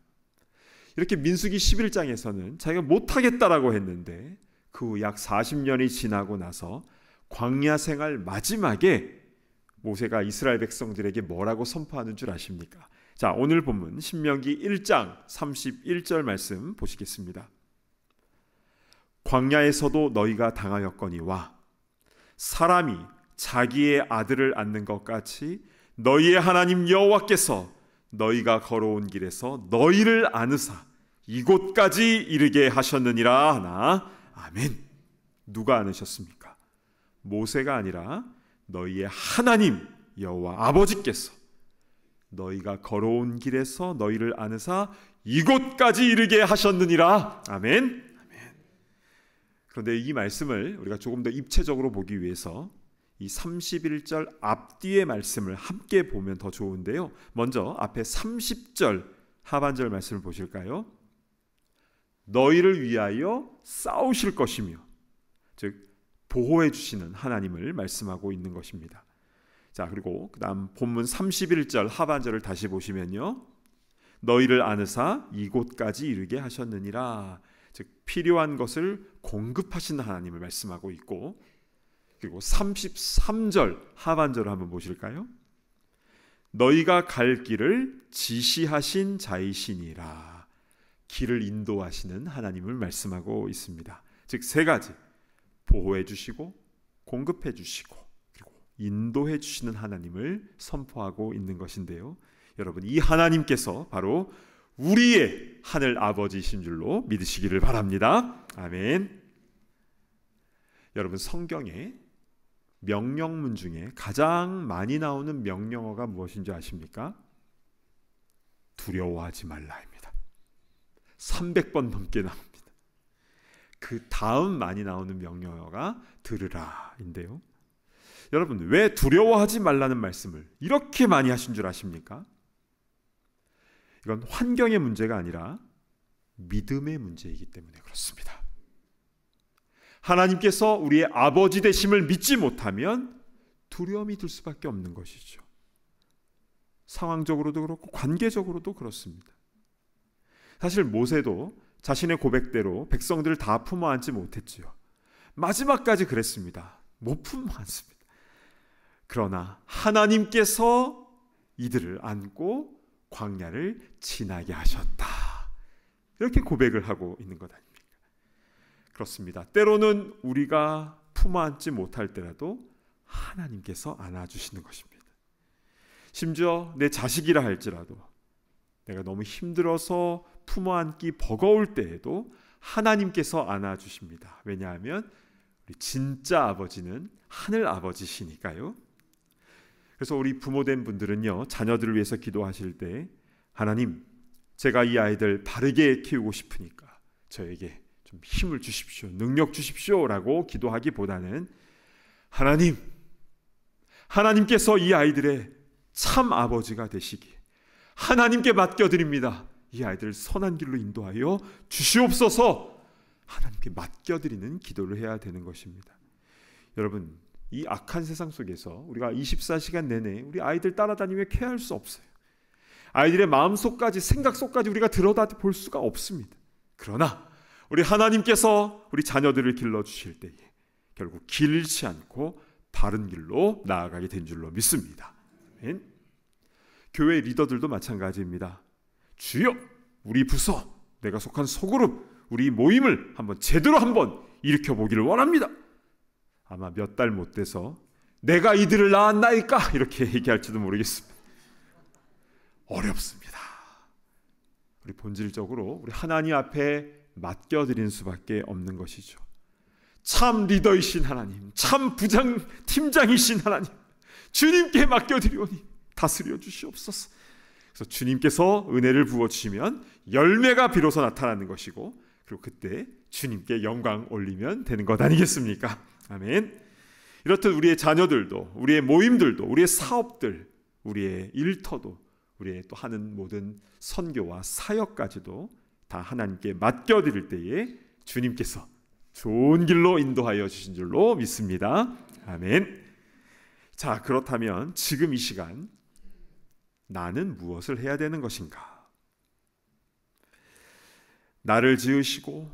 이렇게 민수기 11장에서는 자기가 못하겠다라고 했는데 그 후 약 40년이 지나고 나서 광야 생활 마지막에 모세가 이스라엘 백성들에게 뭐라고 선포하는 줄 아십니까? 자, 오늘 본문 신명기 1장 31절 말씀 보시겠습니다. 광야에서도 너희가 당하였거니와 사람이 자기의 아들을 낳는 것 같이 너희의 하나님 여호와께서 너희가 걸어온 길에서 너희를 안으사 이곳까지 이르게 하셨느니라 하나. 아멘. 누가 안으셨습니까? 모세가 아니라 너희의 하나님 여호와 아버지께서 너희가 걸어온 길에서 너희를 안으사 이곳까지 이르게 하셨느니라. 아멘. 그런데 이 말씀을 우리가 조금 더 입체적으로 보기 위해서 이 31절 앞뒤의 말씀을 함께 보면 더 좋은데요. 먼저 앞에 30절 하반절 말씀을 보실까요? 너희를 위하여 싸우실 것이며, 즉 보호해 주시는 하나님을 말씀하고 있는 것입니다. 자, 그리고 그 다음 본문 31절 하반절을 다시 보시면요, 너희를 안으사 이곳까지 이르게 하셨느니라. 즉 필요한 것을 공급하시는 하나님을 말씀하고 있고, 그리고 33절 하반절을 한번 보실까요? 너희가 갈 길을 지시하신 자이시니라. 길을 인도하시는 하나님을 말씀하고 있습니다. 즉 세 가지, 보호해 주시고 공급해 주시고 그리고 인도해 주시는 하나님을 선포하고 있는 것인데요. 여러분, 이 하나님께서 바로 우리의 하늘 아버지이신 줄로 믿으시기를 바랍니다. 아멘. 여러분, 성경에 명령문 중에 가장 많이 나오는 명령어가 무엇인 줄 아십니까? 두려워하지 말라입니다. 300번 넘게 나옵니다. 그 다음 많이 나오는 명령어가 들으라인데요. 여러분, 왜 두려워하지 말라는 말씀을 이렇게 많이 하신 줄 아십니까? 이건 환경의 문제가 아니라 믿음의 문제이기 때문에 그렇습니다. 하나님께서 우리의 아버지 되심을 믿지 못하면 두려움이 들 수밖에 없는 것이죠. 상황적으로도 그렇고 관계적으로도 그렇습니다. 사실 모세도 자신의 고백대로 백성들을 다 품어 안지 못했지요. 마지막까지 그랬습니다. 못 품어 안습니다. 그러나 하나님께서 이들을 안고 광야를 지나게 하셨다. 이렇게 고백을 하고 있는 것 아닙니까? 그렇습니다. 때로는 우리가 품어 안지 못할 때라도 하나님께서 안아주시는 것입니다. 심지어 내 자식이라 할지라도 내가 너무 힘들어서 품어 안기 버거울 때에도 하나님께서 안아주십니다. 왜냐하면 우리 진짜 아버지는 하늘 아버지시니까요. 그래서 우리 부모된 분들은요, 자녀들을 위해서 기도하실 때 하나님, 제가 이 아이들 바르게 키우고 싶으니까 저에게 좀 힘을 주십시오, 능력 주십시오 라고 기도하기보다는 하나님께서 이 아이들의 참 아버지가 되시기 하나님께 맡겨드립니다. 이 아이들을 선한 길로 인도하여 주시옵소서. 하나님께 맡겨드리는 기도를 해야 되는 것입니다. 여러분, 이 악한 세상 속에서 우리가 24시간 내내 우리 아이들 따라다니며 케어할 수 없어요. 아이들의 마음속까지, 생각 속까지 우리가 들여다 볼 수가 없습니다. 그러나 우리 하나님께서 우리 자녀들을 길러주실 때에 결국 길 잃지 않고 바른 길로 나아가게 된 줄로 믿습니다. 아멘. 교회 리더들도 마찬가지입니다. 주여, 우리 부서, 내가 속한 소그룹, 우리 모임을 제대로 한번 일으켜보기를 원합니다. 아마 몇 달 못 돼서 내가 이들을 낳았나이까 이렇게 얘기할지도 모르겠습니다. 어렵습니다. 우리 본질적으로 우리 하나님 앞에 맡겨드리는 수밖에 없는 것이죠. 참 리더이신 하나님, 참 팀장이신 하나님, 주님께 맡겨드리오니 다스려 주시옵소서. 그래서 주님께서 은혜를 부어주시면 열매가 비로소 나타나는 것이고, 그리고 그때 주님께 영광 올리면 되는 것 아니겠습니까? 아멘. 이렇듯 우리의 자녀들도, 우리의 모임들도, 우리의 사업들, 우리의 일터도, 우리의 또 하는 모든 선교와 사역까지도 다 하나님께 맡겨드릴 때에 주님께서 좋은 길로 인도하여 주신 줄로 믿습니다. 아멘. 자, 그렇다면 지금 이 시간 나는 무엇을 해야 되는 것인가? 나를 지으시고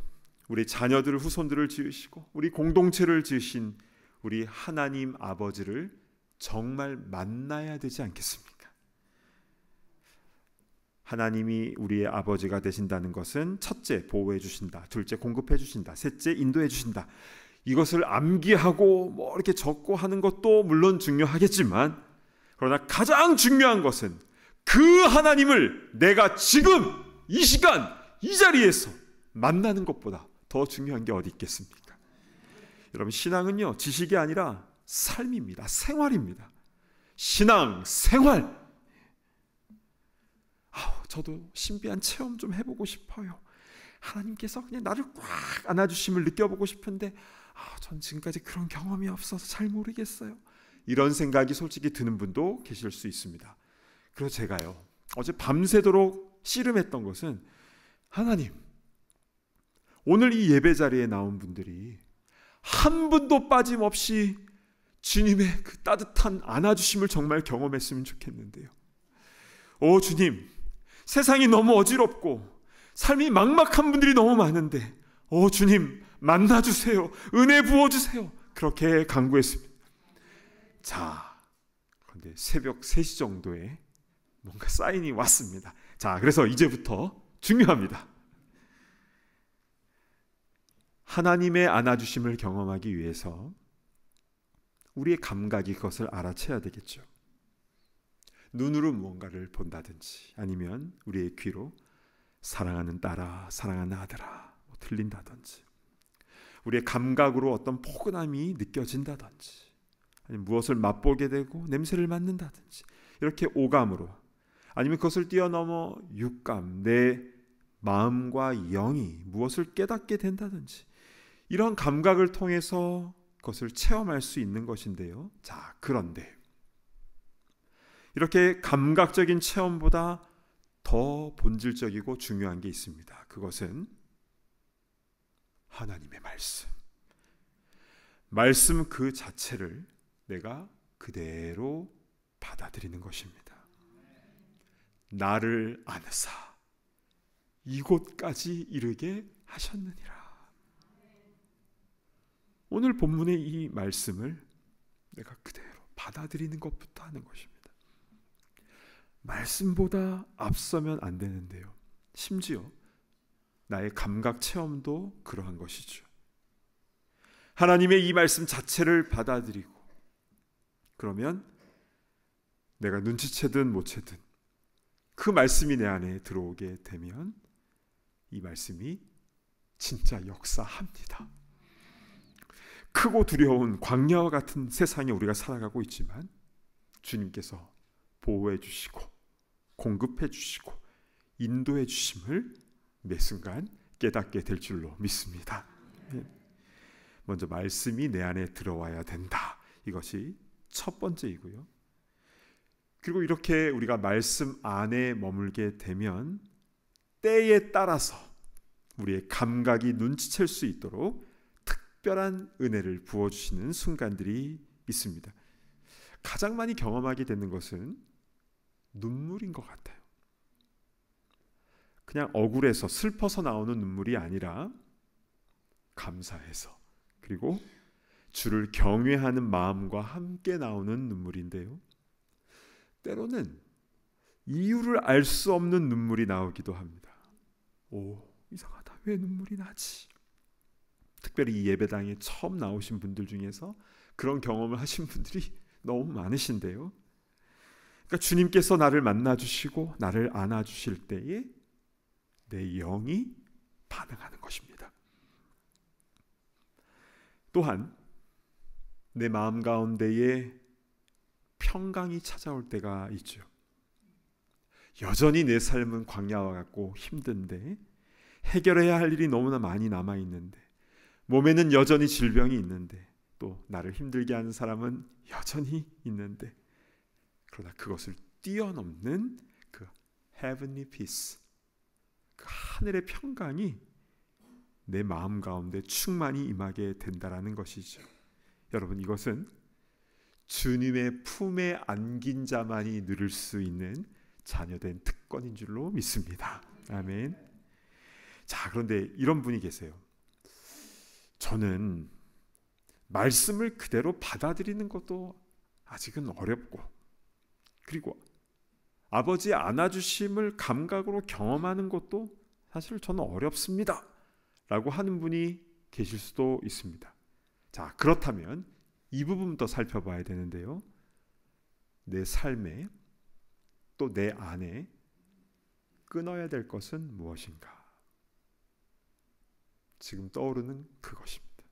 우리 자녀들, 후손들을 지으시고 우리 공동체를 지으신 우리 하나님 아버지를 정말 만나야 되지 않겠습니까? 하나님이 우리의 아버지가 되신다는 것은 첫째, 보호해 주신다. 둘째, 공급해 주신다. 셋째, 인도해 주신다. 이것을 암기하고 이렇게 적고 하는 것도 물론 중요하겠지만, 그러나 가장 중요한 것은 그 하나님을 내가 지금 이 시간 이 자리에서 만나는 것보다 더 중요한 게 어디 있겠습니까? 여러분, 신앙은요, 지식이 아니라 삶입니다. 생활입니다. 신앙, 생활. 저도 신비한 체험 좀 해보고 싶어요. 하나님께서 그냥 나를 꽉 안아주심을 느껴보고 싶은데 전 지금까지 그런 경험이 없어서 잘 모르겠어요. 이런 생각이 솔직히 드는 분도 계실 수 있습니다. 그래서 제가요, 어제 밤새도록 씨름했던 것은, 하나님, 오늘 이 예배 자리에 나온 분들이 한 분도 빠짐없이 주님의 그 따뜻한 안아주심을 정말 경험했으면 좋겠는데요. 오 주님, 세상이 너무 어지럽고 삶이 막막한 분들이 너무 많은데 오 주님, 만나주세요. 은혜 부어주세요. 그렇게 간구했습니다. 자, 그런데 새벽 3시 정도에 뭔가 사인이 왔습니다. 자, 그래서 이제부터 중요합니다. 하나님의 안아주심을 경험하기 위해서 우리의 감각이 그것을 알아채야 되겠죠. 눈으로 무언가를 본다든지, 아니면 우리의 귀로 사랑하는 딸아, 사랑하는 아들아 들린다든지, 우리의 감각으로 어떤 포근함이 느껴진다든지, 아니면 무엇을 맛보게 되고 냄새를 맡는다든지, 이렇게 오감으로, 아니면 그것을 뛰어넘어 육감, 내 마음과 영이 무엇을 깨닫게 된다든지, 이런 감각을 통해서 그것을 체험할 수 있는 것인데요. 자, 그런데 이렇게 감각적인 체험보다 더 본질적이고 중요한 게 있습니다. 그것은 하나님의 말씀 그 자체를 내가 그대로 받아들이는 것입니다. 나를 안으사 이곳까지 이르게 하셨느니라. 오늘 본문의 이 말씀을 내가 그대로 받아들이는 것부터 하는 것입니다. 말씀보다 앞서면 안 되는데요. 심지어 나의 감각 체험도 그러한 것이죠. 하나님의 이 말씀 자체를 받아들이고, 그러면 내가 눈치채든 못 채든 그 말씀이 내 안에 들어오게 되면 이 말씀이 진짜 역사합니다. 크고 두려운 광야와 같은 세상에 우리가 살아가고 있지만 주님께서 보호해 주시고 공급해 주시고 인도해 주심을 매 순간 깨닫게 될 줄로 믿습니다. 먼저 말씀이 내 안에 들어와야 된다. 이것이 첫 번째이고요. 그리고 이렇게 우리가 말씀 안에 머물게 되면 때에 따라서 우리의 감각이 눈치챌 수 있도록 특별한 은혜를 부어주시는 순간들이 있습니다. 가장 많이 경험하게 되는 것은 눈물인 것 같아요. 그냥 억울해서 슬퍼서 나오는 눈물이 아니라 감사해서, 그리고 주를 경외하는 마음과 함께 나오는 눈물인데요. 때로는 이유를 알 수 없는 눈물이 나오기도 합니다. 이상하다. 왜 눈물이 나지? 특별히 이 예배당에 처음 나오신 분들 중에서 그런 경험을 하신 분들이 너무 많으신데요. 그러니까 주님께서 나를 만나주시고 나를 안아주실 때에 내 영이 반응하는 것입니다. 또한 내 마음 가운데에 평강이 찾아올 때가 있죠. 여전히 내 삶은 광야와 같고 힘든데, 해결해야 할 일이 너무나 많이 남아있는데, 몸에는 여전히 질병이 있는데, 또 나를 힘들게 하는 사람은 여전히 있는데, 그러나 그것을 뛰어넘는 그 heavenly peace, 그 하늘의 평강이 내 마음 가운데 충만히 임하게 된다라는 것이죠. 여러분, 이것은 주님의 품에 안긴 자만이 누릴 수 있는 자녀된 특권인 줄로 믿습니다. 아멘. 자, 그런데 이런 분이 계세요. 저는 말씀을 그대로 받아들이는 것도 아직은 어렵고, 그리고 아버지의 안아주심을 감각으로 경험하는 것도 사실 저는 어렵습니다 라고 하는 분이 계실 수도 있습니다. 자, 그렇다면 이 부분부터 살펴봐야 되는데요. 내 삶에 또 내 안에 끊어야 될 것은 무엇인가? 지금 떠오르는 그것입니다.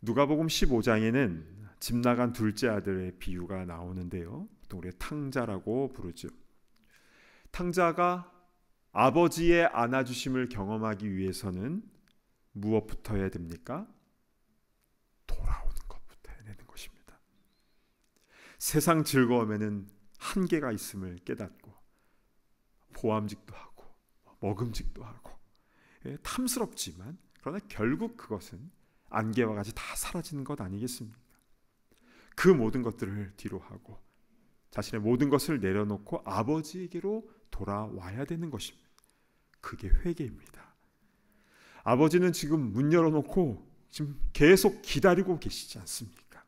누가복음 15장에는 집 나간 둘째 아들의 비유가 나오는데요. 보통 우리가 탕자라고 부르죠. 탕자가 아버지의 안아주심을 경험하기 위해서는 무엇부터 해야 됩니까? 돌아오는 것부터 해야 되는 것입니다. 세상 즐거움에는 한계가 있음을 깨닫고, 보암직도 하고 먹음직도 하고 탐스럽지만, 그러나 결국 그것은 안개와 같이 다 사라지는 것 아니겠습니까? 그 모든 것들을 뒤로 하고 자신의 모든 것을 내려놓고 아버지에게로 돌아와야 되는 것입니다. 그게 회개입니다. 아버지는 지금 문 열어놓고 지금 계속 기다리고 계시지 않습니까?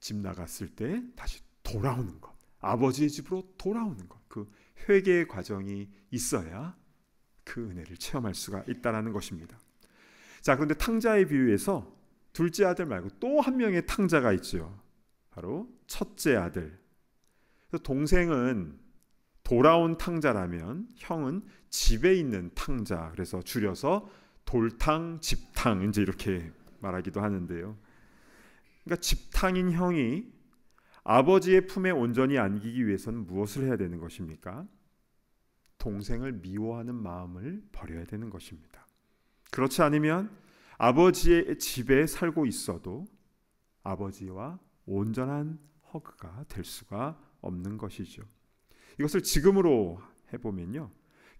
집 나갔을 때 다시 돌아오는 것, 아버지의 집으로 돌아오는 것, 그 회개의 과정이 있어야 그 은혜를 체험할 수가 있다는 것입니다. 자, 그런데 탕자의 비유에서 둘째 아들 말고 또 한 명의 탕자가 있죠. 바로 첫째 아들. 그래서 동생은 돌아온 탕자라면 형은 집에 있는 탕자, 그래서 줄여서 돌탕, 집탕 이제 이렇게 말하기도 하는데요. 그러니까 집탕인 형이 아버지의 품에 온전히 안기기 위해서는 무엇을 해야 되는 것입니까? 동생을 미워하는 마음을 버려야 되는 것입니다. 그렇지 않으면 아버지의 집에 살고 있어도 아버지와 온전한 허그가 될 수가 없는 것이죠. 이것을 지금으로 해보면요,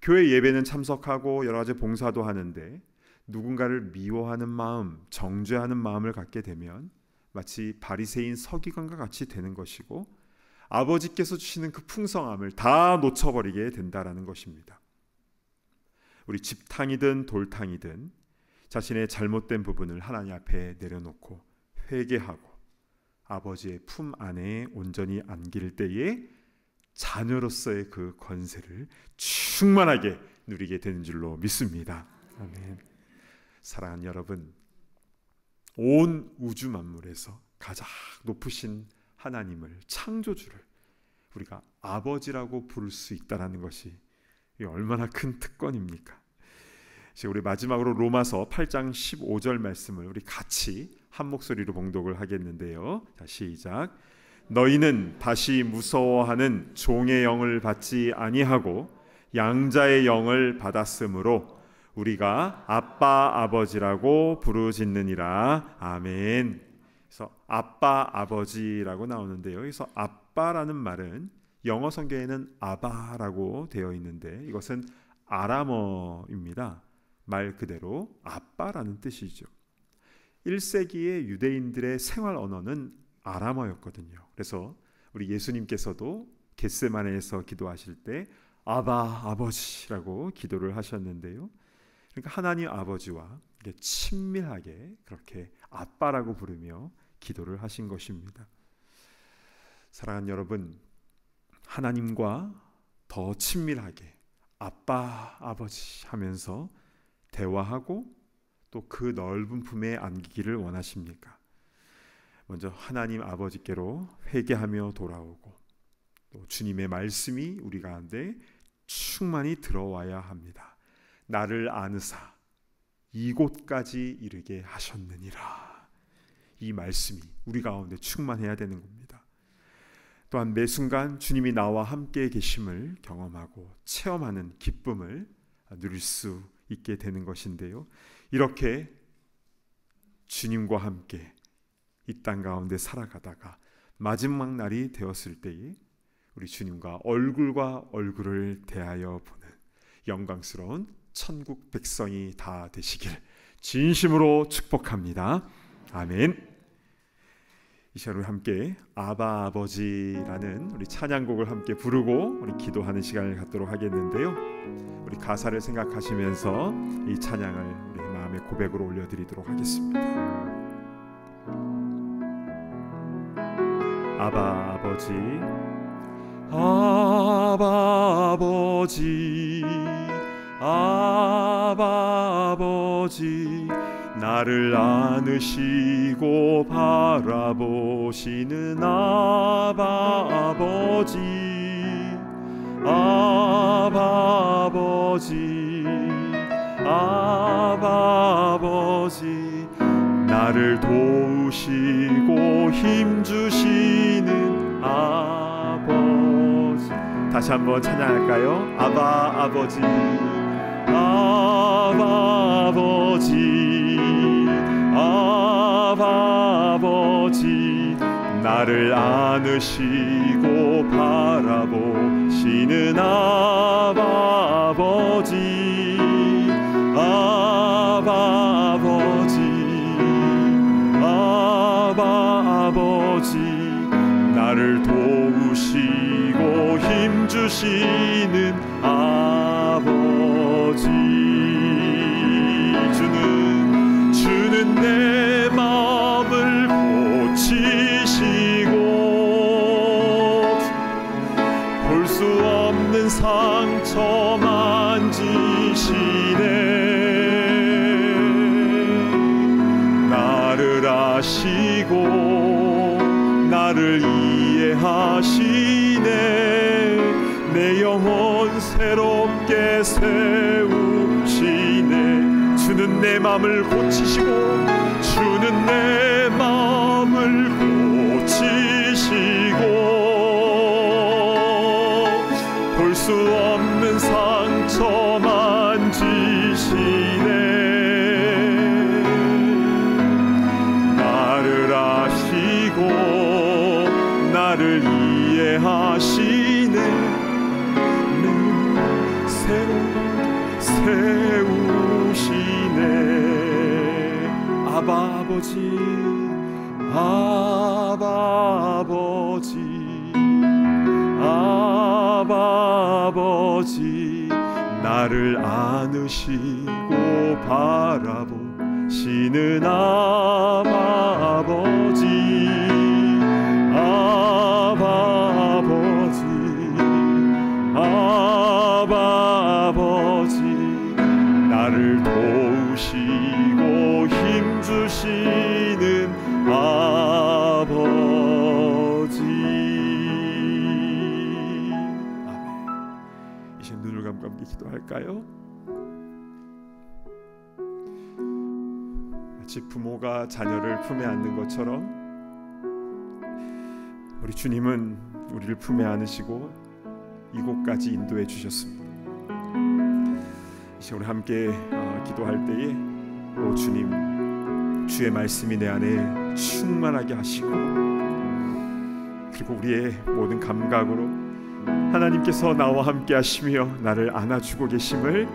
교회 예배는 참석하고 여러 가지 봉사도 하는데 누군가를 미워하는 마음, 정죄하는 마음을 갖게 되면 마치 바리새인 서기관과 같이 되는 것이고, 아버지께서 주시는 그 풍성함을 다 놓쳐버리게 된다라는 것입니다. 우리 집탕이든 돌탕이든 자신의 잘못된 부분을 하나님 앞에 내려놓고 회개하고 아버지의 품 안에 온전히 안길 때에 자녀로서의 그 권세를 충만하게 누리게 되는 줄로 믿습니다. 아멘. 사랑하는 여러분, 온 우주 만물에서 가장 높으신 하나님을, 창조주를 우리가 아버지라고 부를 수 있다는 것이 얼마나 큰 특권입니까? 이제 우리 마지막으로 로마서 8장 15절 말씀을 우리 같이 한 목소리로 봉독을 하겠는데요. 자, 시작. 너희는 다시 무서워하는 종의 영을 받지 아니하고 양자의 영을 받았으므로 우리가 아빠 아버지라고 부르짖느니라. 아멘. 그래서 아빠 아버지라고 나오는데요. 여기서 아빠라는 말은 영어 성경에는 아바라고 되어 있는데 이것은 아람어입니다. 말 그대로 아빠라는 뜻이죠. 1세기의 유대인들의 생활 언어는 아람어였거든요. 그래서 우리 예수님께서도 겟세마네에서 기도하실 때 아바 아버지라고 기도를 하셨는데요. 그러니까 하나님 아버지와 친밀하게 그렇게 아빠라고 부르며 기도를 하신 것입니다. 사랑하는 여러분, 하나님과 더 친밀하게 아빠 아버지 하면서 대화하고 또 그 넓은 품에 안기기를 원하십니까? 먼저 하나님 아버지께로 회개하며 돌아오고 또 주님의 말씀이 우리 가운데 충만히 들어와야 합니다. 나를 아느사 이곳까지 이르게 하셨느니라. 이 말씀이 우리 가운데 충만해야 되는 겁니다. 또한 매 순간 주님이 나와 함께 계심을 경험하고 체험하는 기쁨을 누릴 수 있게 되는 것인데요. 이렇게 주님과 함께 이 땅 가운데 살아가다가 마지막 날이 되었을 때에 우리 주님과 얼굴과 얼굴을 대하여 보는 영광스러운 천국 백성이 다 되시길 진심으로 축복합니다. 아멘. 이 시간 우리 함께 아바 아버지라는 우리 찬양곡을 함께 부르고 우리 기도하는 시간을 갖도록 하겠는데요. 우리 가사를 생각하시면서 이 찬양을 우리 마음의 고백으로 올려드리도록 하겠습니다. 아바 아버지, 아바 아버지, 아바 아버지, 나를 안으시고 바라보시는 아바 아버지, 아바 아버지, 아바 아버지, 나를 도우시고 힘주시는 아버지. 다시 한번 찬양할까요? 아바 아버지, 아바 아버지, 아바 아버지, 나를 안으시고 바라보시는 아바 아버지, 아바 아버지, 아바 아버지, 나를 도우시고 힘주시는 아버지. 주는 내 마음을 고치시고 볼 수 없는 상처 만지시네. 나를 아시고 나를 이해하시네. 내 영혼 새롭게 세우시네. 주는 내 마음을 고치시고, 주는 내 마음을 고치시고 볼 수 없는 상처 만지시네. 나를 아시고 나를 이해하시네. 세우시네. 아바 아버지, 아바 아버지, 아바 아버지, 나를 안으시고 바라보시는 아바 아버지, 아바 아버지, 아바 아버지, 나를 도우시고 할까요? 마치 부모가 자녀를 품에 안는 것처럼 우리 주님은 우리를 품에 안으시고 이곳까지 인도해 주셨습니다. 이제 우리 함께 기도할 때에 오 주님, 주의 말씀이 내 안에 충만하게 하시고, 그리고 우리의 모든 감각으로 하나님께서 나와 함께 하시며 나를 안아주고 계심을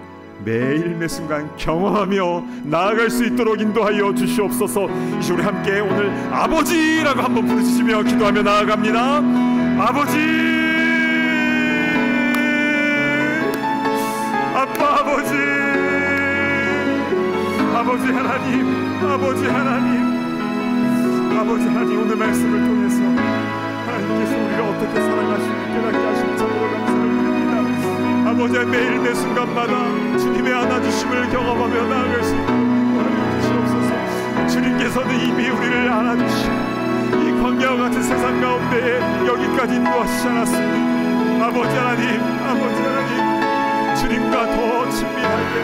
매일 매 순간 경험하며 나아갈 수 있도록 인도하여 주시옵소서. 이제 우리 함께 오늘 아버지라고 한번 부르시며 기도하며 나아갑니다. 아버지, 아빠, 아버지, 아버지 하나님, 아버지 하나님, 아버지 하나님, 오늘 말씀을 통해서 하나님께서 우리를 어떻게 사랑하시는지 깨닫게 하시는 참으로 감사를 드립니다. 아버지의 매일 매 순간마다 주님의 안아주심을 경험하며 나아갈 수 있도록 인도하여 주시옵소서. 주님께서는 이미 우리를 안아주시고 이 광야와 같은 세상 가운데에 여기까지 인도하시지 않았습니까? 아버지 하나님, 아버지 하나님, 주님과 더 친밀하게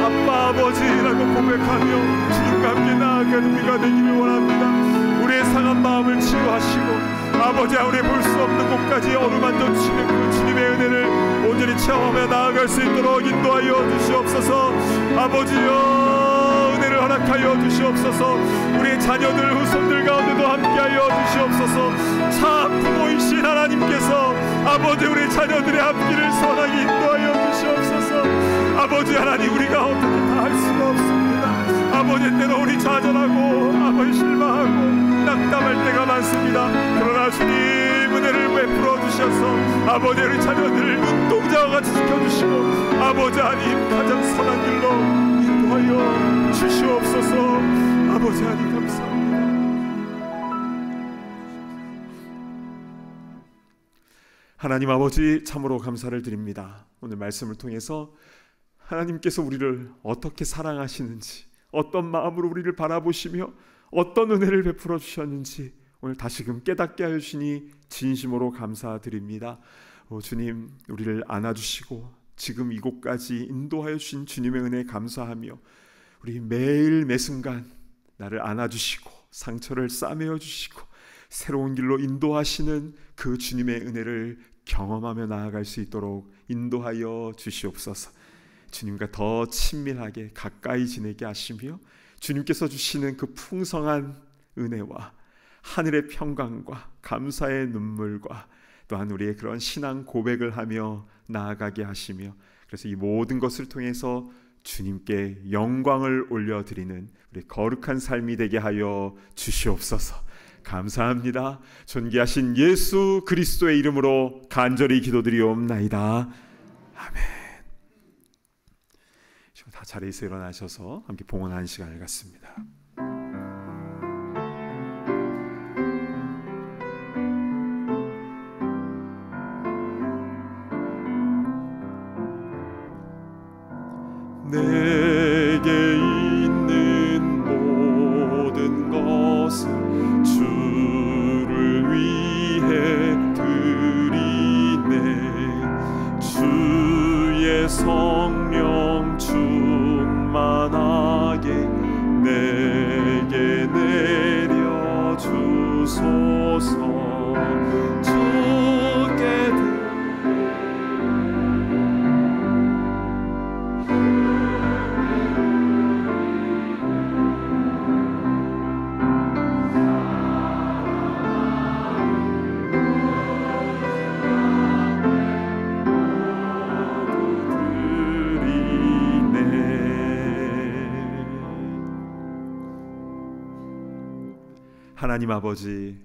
아빠, 아버지라고 고백하며 주님과 함께 나아가는 우리가 되기를 원합니다. 우리의 상한 마음을 치유하시고 아버지, 우리 볼 수 없는 곳까지 어루만져 주시는 그 주님의 은혜를 온전히 체험하며 나아갈 수 있도록 인도하여 주시옵소서. 아버지여, 은혜를 허락하여 주시옵소서. 우리의 자녀들, 후손들 가운데도 함께하여 주시옵소서. 참 부모이신 하나님께서 아버지, 우리 자녀들의 앞길을 선하게 인도하여 주시옵소서. 아버지 하나님, 우리가 어떻게 다 할 수가 없습니다. 아버지, 때로 우리 좌절하고 아버지 실망하고 낙담할 때가 많습니다. 그러나 주님 은혜를 베풀어 주셔서 아버지, 우리 자녀들을 눈동자와 같이 지켜주시고 아버지 하나님 가장 선한 길로 인도하여 주시옵소서. 아버지 하나님 감사합니다. 하나님 아버지, 참으로 감사를 드립니다. 오늘 말씀을 통해서 하나님께서 우리를 어떻게 사랑하시는지, 어떤 마음으로 우리를 바라보시며 어떤 은혜를 베풀어 주셨는지 오늘 다시금 깨닫게 하여 주시니 진심으로 감사드립니다. 주님, 우리를 안아주시고 지금 이곳까지 인도하여 주신 주님의 은혜에 감사하며 우리 매일 매 순간 나를 안아주시고 상처를 싸매어 주시고 새로운 길로 인도하시는 그 주님의 은혜를 경험하며 나아갈 수 있도록 인도하여 주시옵소서. 주님과 더 친밀하게 가까이 지내게 하시며 주님께서 주시는 그 풍성한 은혜와 하늘의 평강과 감사의 눈물과 또한 우리의 그런 신앙 고백을 하며 나아가게 하시며, 그래서 이 모든 것을 통해서 주님께 영광을 올려드리는 우리 거룩한 삶이 되게 하여 주시옵소서. 감사합니다. 존귀하신 예수 그리스도의 이름으로 간절히 기도드리옵나이다. 아멘. 다 자리에서 일어나셔서 함께 봉헌하는 시간을 갖습니다. 내게 있는 모든 것을 주를 위해 드리네. 주의 성령 충만하게 내게 내려 주소서. 주께 하나님 아버지,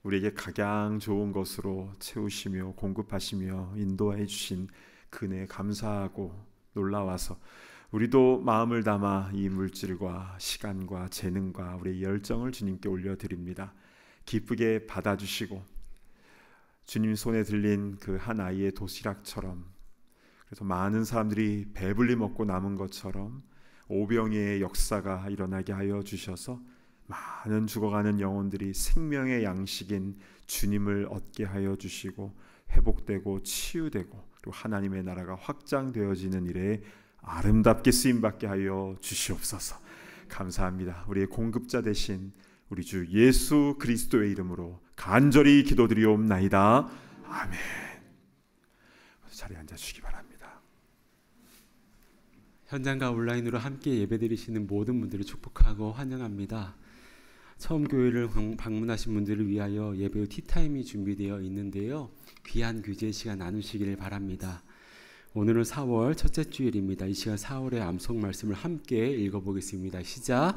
우리에게 가장 좋은 것으로 채우시며 공급하시며 인도해 주신 그 은혜에 감사하고 놀라워서 우리도 마음을 담아 이 물질과 시간과 재능과 우리의 열정을 주님께 올려드립니다. 기쁘게 받아주시고 주님 손에 들린 그 한 아이의 도시락처럼, 그래서 많은 사람들이 배불리 먹고 남은 것처럼 오병이의 역사가 일어나게 하여 주셔서 많은 죽어가는 영혼들이 생명의 양식인 주님을 얻게 하여 주시고 회복되고 치유되고 그리고 하나님의 나라가 확장되어지는 일에 아름답게 쓰임받게 하여 주시옵소서. 감사합니다. 우리의 공급자 되신 우리 주 예수 그리스도의 이름으로 간절히 기도드리옵나이다. 아멘. 자리에 앉아주시기 바랍니다. 현장과 온라인으로 함께 예배드리시는 모든 분들을 축복하고 환영합니다. 처음 교회를 방문하신 분들을 위하여 예배 후 티타임이 준비되어 있는데요. 귀한 교제 시간 나누시기를 바랍니다. 오늘은 4월 첫째 주일입니다. 이 시간 4월의 암송 말씀을 함께 읽어보겠습니다. 시작.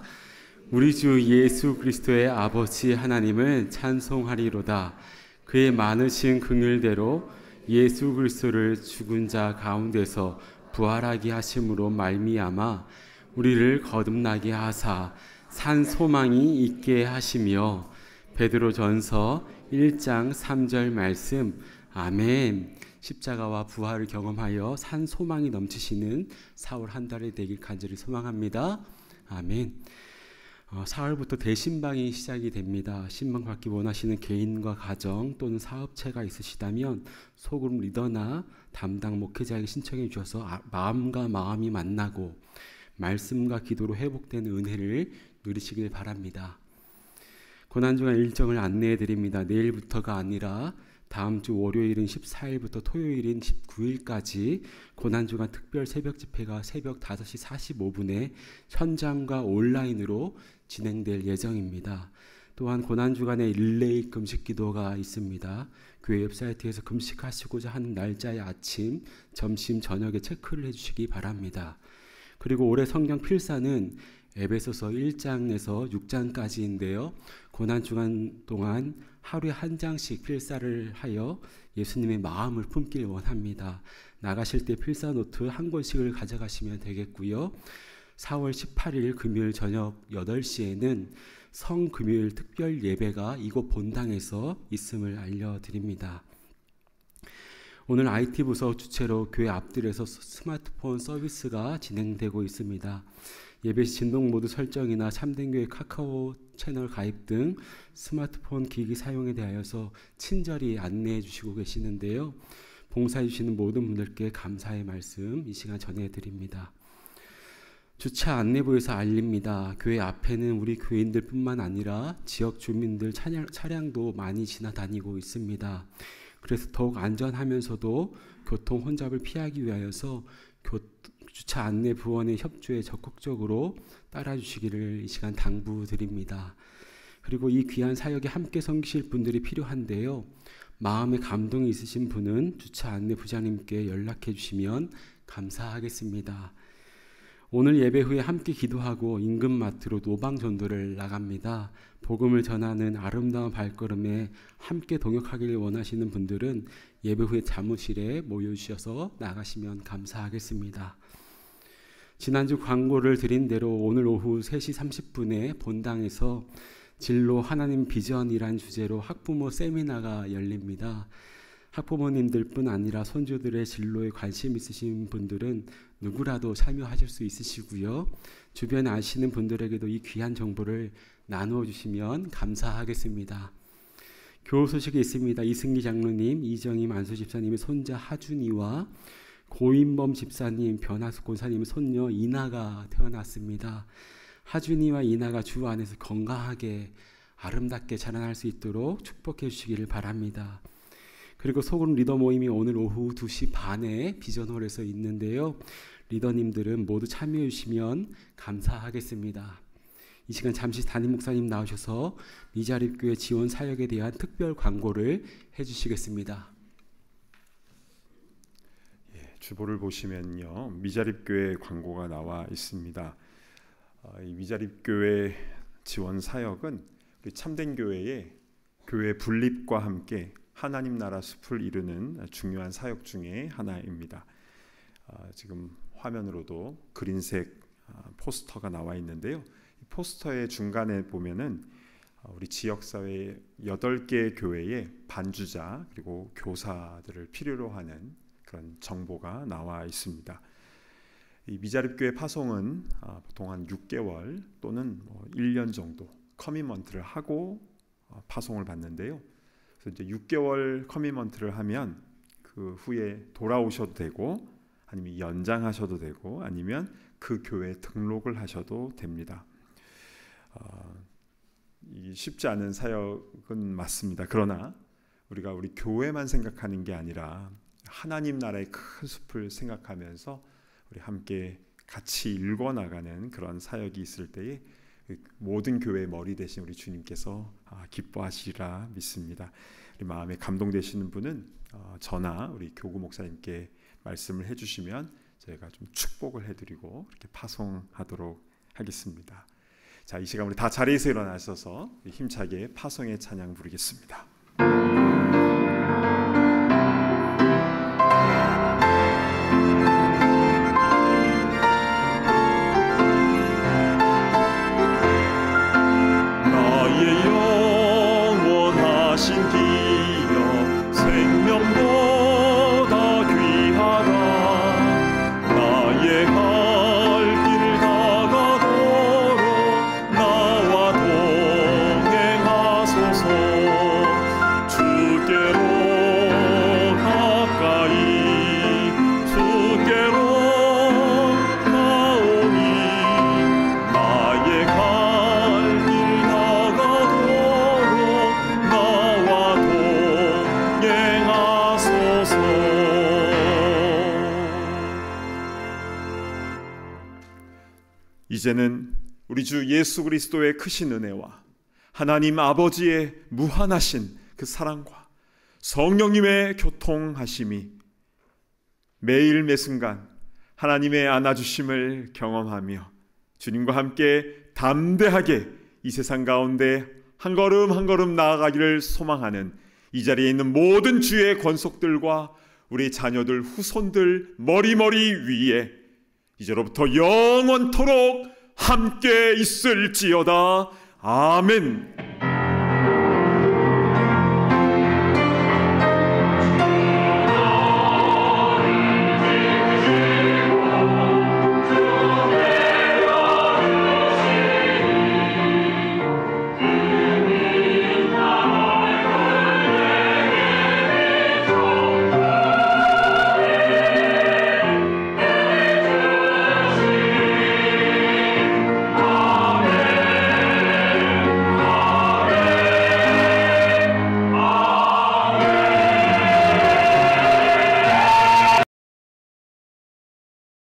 우리 주 예수 그리스도의 아버지 하나님을 찬송하리로다. 그의 많으신 긍휼대로 예수 그리스도를 죽은 자 가운데서 부활하게 하심으로 말미암아 우리를 거듭나게 하사 산 소망이 있게 하시며 베드로전서 1장 3절 말씀. 아멘. 십자가와 부활을 경험하여 산 소망이 넘치시는 4월 한 달이 되길 간절히 소망합니다. 아멘. 4월부터 대신방이 시작이 됩니다. 신방 받기 원하시는 개인과 가정 또는 사업체가 있으시다면 소그룹 리더나 담당 목회자에게 신청해 주셔서 마음과 마음이 만나고 말씀과 기도로 회복되는 은혜를 누리시길 바랍니다. 고난주간 일정을 안내해 드립니다. 내일부터가 아니라 다음 주 월요일인 14일부터 토요일인 19일까지 고난주간 특별 새벽 집회가 새벽 5시 45분에 현장과 온라인으로 진행될 예정입니다. 또한 고난주간에 릴레이 금식 기도가 있습니다. 교회 웹사이트에서 금식하시고자 하는 날짜의 아침, 점심, 저녁에 체크를 해주시기 바랍니다. 그리고 올해 성경 필사는 에베소서 1장에서 6장까지인데요. 고난주간 동안 하루에 한 장씩 필사를 하여 예수님의 마음을 품길 원합니다. 나가실 때 필사 노트 한 권씩을 가져가시면 되겠고요. 4월 18일 금요일 저녁 8시에는 성금요일 특별 예배가 이곳 본당에서 있음을 알려드립니다. 오늘 IT 부서 주최로 교회 앞뜰에서 스마트폰 서비스가 진행되고 있습니다. 예배 시 진동 모드 설정이나 참된교회 카카오 채널 가입 등 스마트폰 기기 사용에 대하여서 친절히 안내해 주시고 계시는데요. 봉사해 주시는 모든 분들께 감사의 말씀 이 시간 전해드립니다. 주차 안내부에서 알립니다. 교회 앞에는 우리 교인들뿐만 아니라 지역 주민들 차량도 많이 지나다니고 있습니다. 그래서 더욱 안전하면서도 교통 혼잡을 피하기 위하여서 주차 안내 부원의 협조에 적극적으로 따라주시기를 이 시간 당부드립니다. 그리고 이 귀한 사역에 함께 섬기실 분들이 필요한데요. 마음에 감동이 있으신 분은 주차 안내 부장님께 연락해 주시면 감사하겠습니다. 오늘 예배 후에 함께 기도하고 임금마트로 노방전도를 나갑니다. 복음을 전하는 아름다운 발걸음에 함께 동역하기를 원하시는 분들은 예배 후에 사무실에 모여주셔서 나가시면 감사하겠습니다. 지난주 광고를 드린 대로 오늘 오후 3시 30분에 본당에서 진로 하나님 비전이란 주제로 학부모 세미나가 열립니다. 학부모님들 뿐 아니라 손주들의 진로에 관심 있으신 분들은 누구라도 참여하실 수 있으시고요. 주변에 아시는 분들에게도 이 귀한 정보를 나누어 주시면 감사하겠습니다. 교우 소식이 있습니다. 이승기 장로님, 이정임 안수 집사님의 손자 하준이와 고인범 집사님, 변하숙 권사님의 손녀 이나가 태어났습니다. 하준이와 이나가 주 안에서 건강하게 아름답게 자라날 수 있도록 축복해 주시기를 바랍니다. 그리고 소그룹 리더 모임이 오늘 오후 2시 반에 비전홀에서 있는데요. 리더님들은 모두 참여해 주시면 감사하겠습니다. 이 시간 잠시 담임 목사님 나오셔서 미자립교회 지원 사역에 대한 특별 광고를 해주시겠습니다. 주보를 보시면요, 미자립교회 광고가 나와 있습니다. 이 미자립교회 지원 사역은 우리 참된교회의 교회 분립과 함께 하나님 나라 숲을 이루는 중요한 사역 중에 하나입니다. 지금 화면으로도 그린색 포스터가 나와 있는데요. 이 포스터의 중간에 보면은 우리 지역사회 8개 교회의 반주자 그리고 교사들을 필요로 하는 그런 정보가 나와 있습니다. 이 미자립교회 파송은 보통 한 6개월 또는 1년 정도 커미먼트를 하고 파송을 받는데요. 그래서 이제 6개월 커미먼트를 하면 그 후에 돌아오셔도 되고, 아니면 연장하셔도 되고, 아니면 그 교회에 등록을 하셔도 됩니다. 쉽지 않은 사역은 맞습니다. 그러나 우리가 우리 교회만 생각하는 게 아니라 하나님 나라의 큰 숲을 생각하면서 우리 함께 같이 읽어나가는 그런 사역이 있을 때에 모든 교회의 머리 되신 우리 주님께서 기뻐하시리라 믿습니다. 우리 마음에 감동되시는 분은 저나 우리 교구 목사님께 말씀을 해주시면 저희가 좀 축복을 해드리고 이렇게 파송하도록 하겠습니다. 자, 이 시간 우리 다 자리에서 일어나셔서 힘차게 파송의 찬양 부르겠습니다. 나의 영원하신 기여 생명보다 귀하다. 나의 갈 길 다가도록 나와 동행하소서. 주께로 가까이 주께로 가오니 나의 갈 길 다가도록 나와 동행하소서. 이제는 우리 주 예수 그리스도의 크신 은혜와 하나님 아버지의 무한하신 그 사랑과 성령님의 교통하심이 매일 매순간 하나님의 안아주심을 경험하며 주님과 함께 담대하게 이 세상 가운데 한 걸음 한 걸음 나아가기를 소망하는 이 자리에 있는 모든 주의 권속들과 우리 자녀들 후손들 머리머리 위에 이제로부터 영원토록 함께 있을지어다. 아멘.